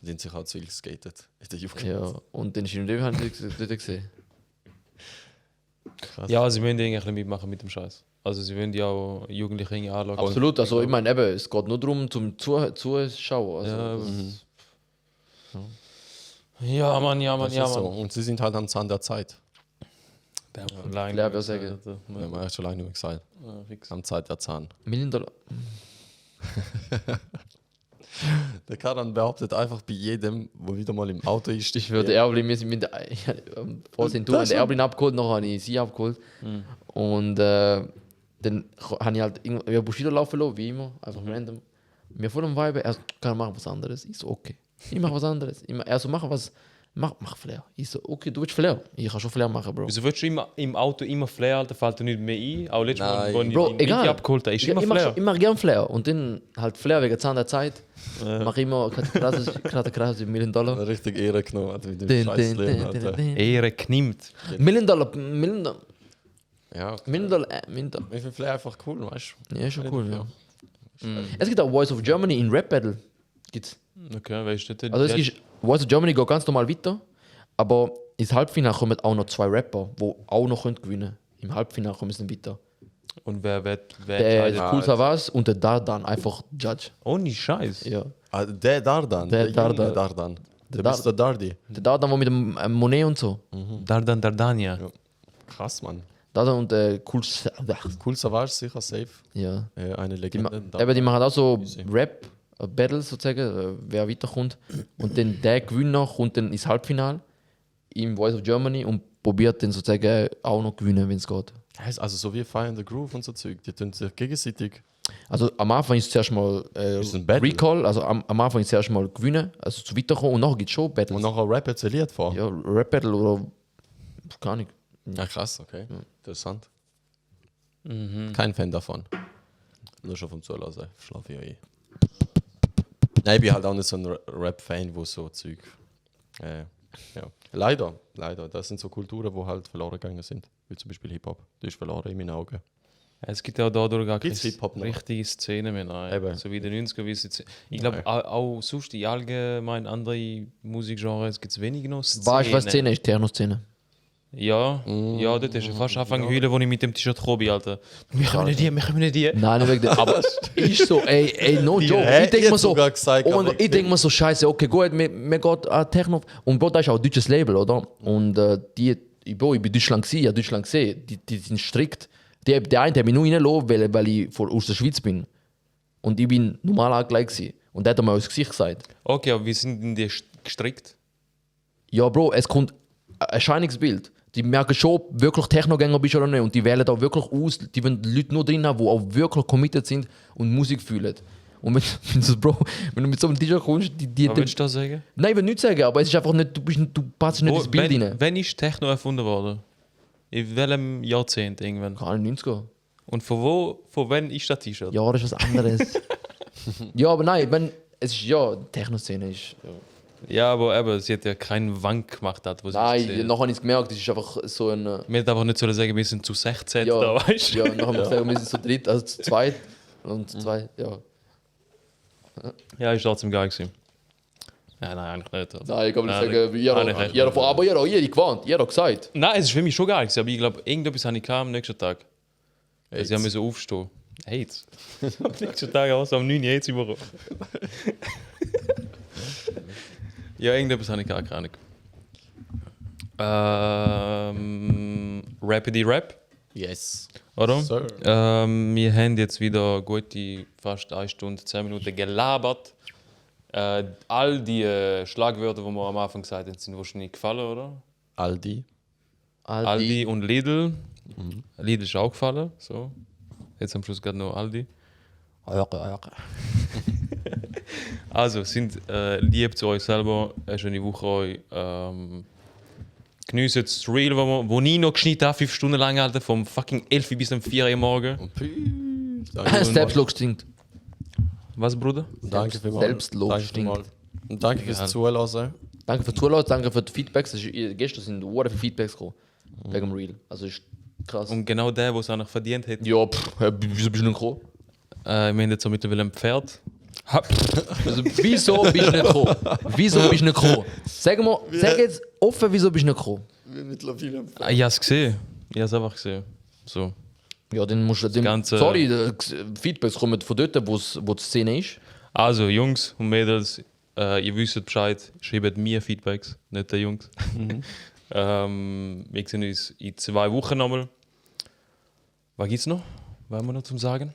Die sind sich auch zu viel geskatet in der Jugend. ja. Und den Shin David habe ich dort gesehen. Krass. Ja, sie wollen irgendwie ein bisschen mitmachen mit dem Scheiß. Also sie wollen ja auch Jugendliche irgendwie anschauen. Absolut, also ich meine, eben, es geht nur darum, zum Zuschauen. Also, Ja, das- Ja, Mann, ja, Mann, Das ja, ist so. Mann. Und sie sind halt am Zahn der Zeit. Der Flair würde sagen. Alter. Ja, man hat schon lange nicht mehr gesagt. Ja, fix. Am Zeit der Zahn. $1 Million. Der Karan behauptet einfach bei jedem, wo wieder mal im Auto ist. Ich würde Erblin, wir sind mit der Vorsehen tun, Das der Erblin abgeholt, nachher habe ich sie abgeholt. Und dann habe ich halt irgendwie Bushido laufen lassen, wie immer, einfach random. Mir vor dem Vibe, er so, kann machen was anderes. Ich so, okay. Ich mache was anderes. Er so, mach Flair. Ich so, okay, du willst Flair. Ich kann schon Flair machen, Bro. Wieso willst du immer im Auto immer Flair, Alter? Fällt dir nicht mehr ein? Auch letztes Mal, Nein. wo ich Bro, den egal. Vinti abgeholt habe, ist immer ich mach Flair. schon immer gern Flair. Und dann halt Flair wegen Zahn der Zeit. Mach immer gerade krass $1 Million. Richtig Ehre genommen hat mit dem Den, scheiß den, Leben, den, Alter. den, den. Ehre knimmt. $1 Million. Ja, $1 Million. ich finde Flair einfach cool, weißt du? Ja, schon cool, ja. Es gibt auch Voice of Germany in Rap Battle. Gibt's. Okay, weißt du, Also es gibt Voice of Germany geht ganz normal weiter, aber ins Halbfinale kommen auch noch 2 Rapper, die auch noch gewinnen können. Im Halbfinale kommen sie dann weiter. Und wer Der entscheidet? Cool Savas und der Dardan, einfach Judge. Ohne Scheiß. Ja. Ah, der Dardan. Der junge Dardan. Dardan. Der Dar- Mr. Dardi. Der Dardan, der mit dem Monet und so. Dardan Dardania. Ja. Krass, Mann. Dardan und der Cool Cool Savage, sicher safe. Ja. Eine Die, ma Legende. eben, die machen auch so Easy. Rap-Battles sozusagen, wer weiterkommt. Und dann der Gewinner kommt dann ins Halbfinale im Voice of Germany und probiert dann sozusagen auch noch gewinnen, wenn es geht. Also so wie Fire in the Groove und so Zeug. Die tun sich gegenseitig. Also am Anfang ist es zuerst mal Ist ein Battle. Recall, also am Anfang ist es zuerst mal gewinnen, also zu weiterkommen und nachher gibt es schon Battles. Und nachher rappen sie ein Lied vor. Ja, Rap-Battle oder gar nicht. Ja, krass, okay. Interessant. Kein Fan davon. Nur schon vom Zuhören. Schlafe ich ein. Nein, ich bin halt auch nicht so ein Rap-Fan, wo so Zeug. Ja. Leider. Das sind so Kulturen, die halt verloren gegangen sind. Wie zum Beispiel Hip-Hop. Das ist verloren in meinen Augen. Es gibt ja dadurch gar keine Gibt's Hip-Hop noch? richtige Szene mehr. Nein. Eben. So wie in den 90er. Wie es jetzt, ich glaube, auch sonst in allgemein andere Musikgenres gibt es wenig noch Szene. Weißt du, was Szene ist? Techno-Szene. Ja, ja, dort ist fast angefangen zu heulen, als ich mit dem T-Shirt gekommen bin, Alter. Wir können nicht die, wir können nicht die. Nein, nicht wegen dem. Aber ist so, ey, no joke. Hä? Ich denke Ihr mir so, sogar gesagt, oh mein aber Gott, ich denk mir so, scheiße, okay, gut, mir geht Techno. Und Bro, das ist auch ein deutsches Label, oder? Und ich bin in Deutschland gewesen, ich habe Deutschland gesehen, die sind strikt. Der eine hat mich nur reingelassen, weil ich aus der Schweiz bin. Und ich bin normal angelegt gewesen. Und der hat mir ins Gesicht gesagt. Okay, aber wie sind denn die gestrickt? Ja, Bro, es kommt ein Erscheinungsbild. Die merken schon, ob du wirklich Technogänger bist oder nicht. Und die wählen da wirklich aus. Die wollen Leute nur drin haben, die auch wirklich committed sind und Musik fühlen. Und wenn du mit so einem DJ kommst, Was willst du da sagen? Nein, ich will nichts sagen, aber es ist einfach nicht, du passt nicht ins Bild rein. Wann ist Techno erfunden worden? In welchem Jahrzehnt irgendwann? Kann ich 90er. Und von wann ist das T-Shirt? Ja, das ist was anderes. Ja, aber nein, es ist ja, die Techno-Szene ist. Ja. Ja, aber eben, sie hat ja keinen Wank gemacht, wo sie es Nein, gesehen. nachher habe ich es gemerkt, es ist einfach so ein. Wir hätten einfach nicht sollen sagen, wir sind zu 16 Ja, da, weißt du? ja, nachher haben wir gesagt, wir sind zu dritt, also zu zweit. Und zu zweit, ja. Ja, ist trotzdem geil gewesen. Ja, nein, eigentlich nicht. Also. Nein, ich kann nicht Nein, sagen, aber ihr habt gewarnt, ihr habt gesagt. Nein, es ist für mich schon geil, aber ich glaube, irgendetwas habe ich am nächsten Tag. AIDS. Sie haben müssen aufstehen. AIDS. Am nächsten Tag auch so um 9 Uhr AIDS überkommen. Ja, irgendetwas habe ich keine Ahnung. Rapidity Rap, Yes. oder? Sir. Wir haben jetzt wieder gute fast 1 Stunde, 10 Minuten gelabert. All die Schlagwörter, die wir am Anfang gesagt haben, sind wahrscheinlich gefallen, oder? Aldi. Aldi und Lidl. Lidl ist auch gefallen. So. Jetzt am Schluss gerade noch Aldi. Also, sind lieb zu euch selber. Eine schöne Woche euch. Geniessen das Reel, wo ich noch geschnitten habe, 5 Stunden lang, Alter, vom fucking 11 bis um 4 Uhr morgen. Und peace. Selbstlob stinkt. Was, Bruder? Danke vielmals. Selbstlob Danke stinkt. vielmals. Und danke fürs Ja. Zuhören. Danke für die Zuhören, danke für die Feedbacks. Gestern sind viele Feedbacks gekommen. Wegen dem Reel. Also ist krass. Und genau der, der es auch noch verdient hat. Ja, wieso bist du nicht gekommen? Wir haben jetzt so mittlerweile ein Pferd. Also, wieso bist du nicht gekommen? Wieso bist du nicht gekommen? Sag jetzt offen, wieso bist du nicht gekommen? Mittlerweile. Ich habe es gesehen. Ich habe es einfach gesehen. So. Ja, dann musst du... Ganze- Sorry, die Feedbacks kommen von dort, wo die Szene ist. Also, Jungs und Mädels, ihr wisst Bescheid. Schreibt mir Feedbacks, nicht den Jungs. Wir sehen uns in 2 Wochen nochmal. Was gibt's noch? Was haben wir noch zum Sagen?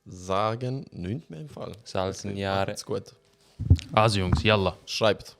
Sagen, nichts mehr im Fall. Salzen Jahre. Ist gut. Also, Jungs, yalla. Schreibt.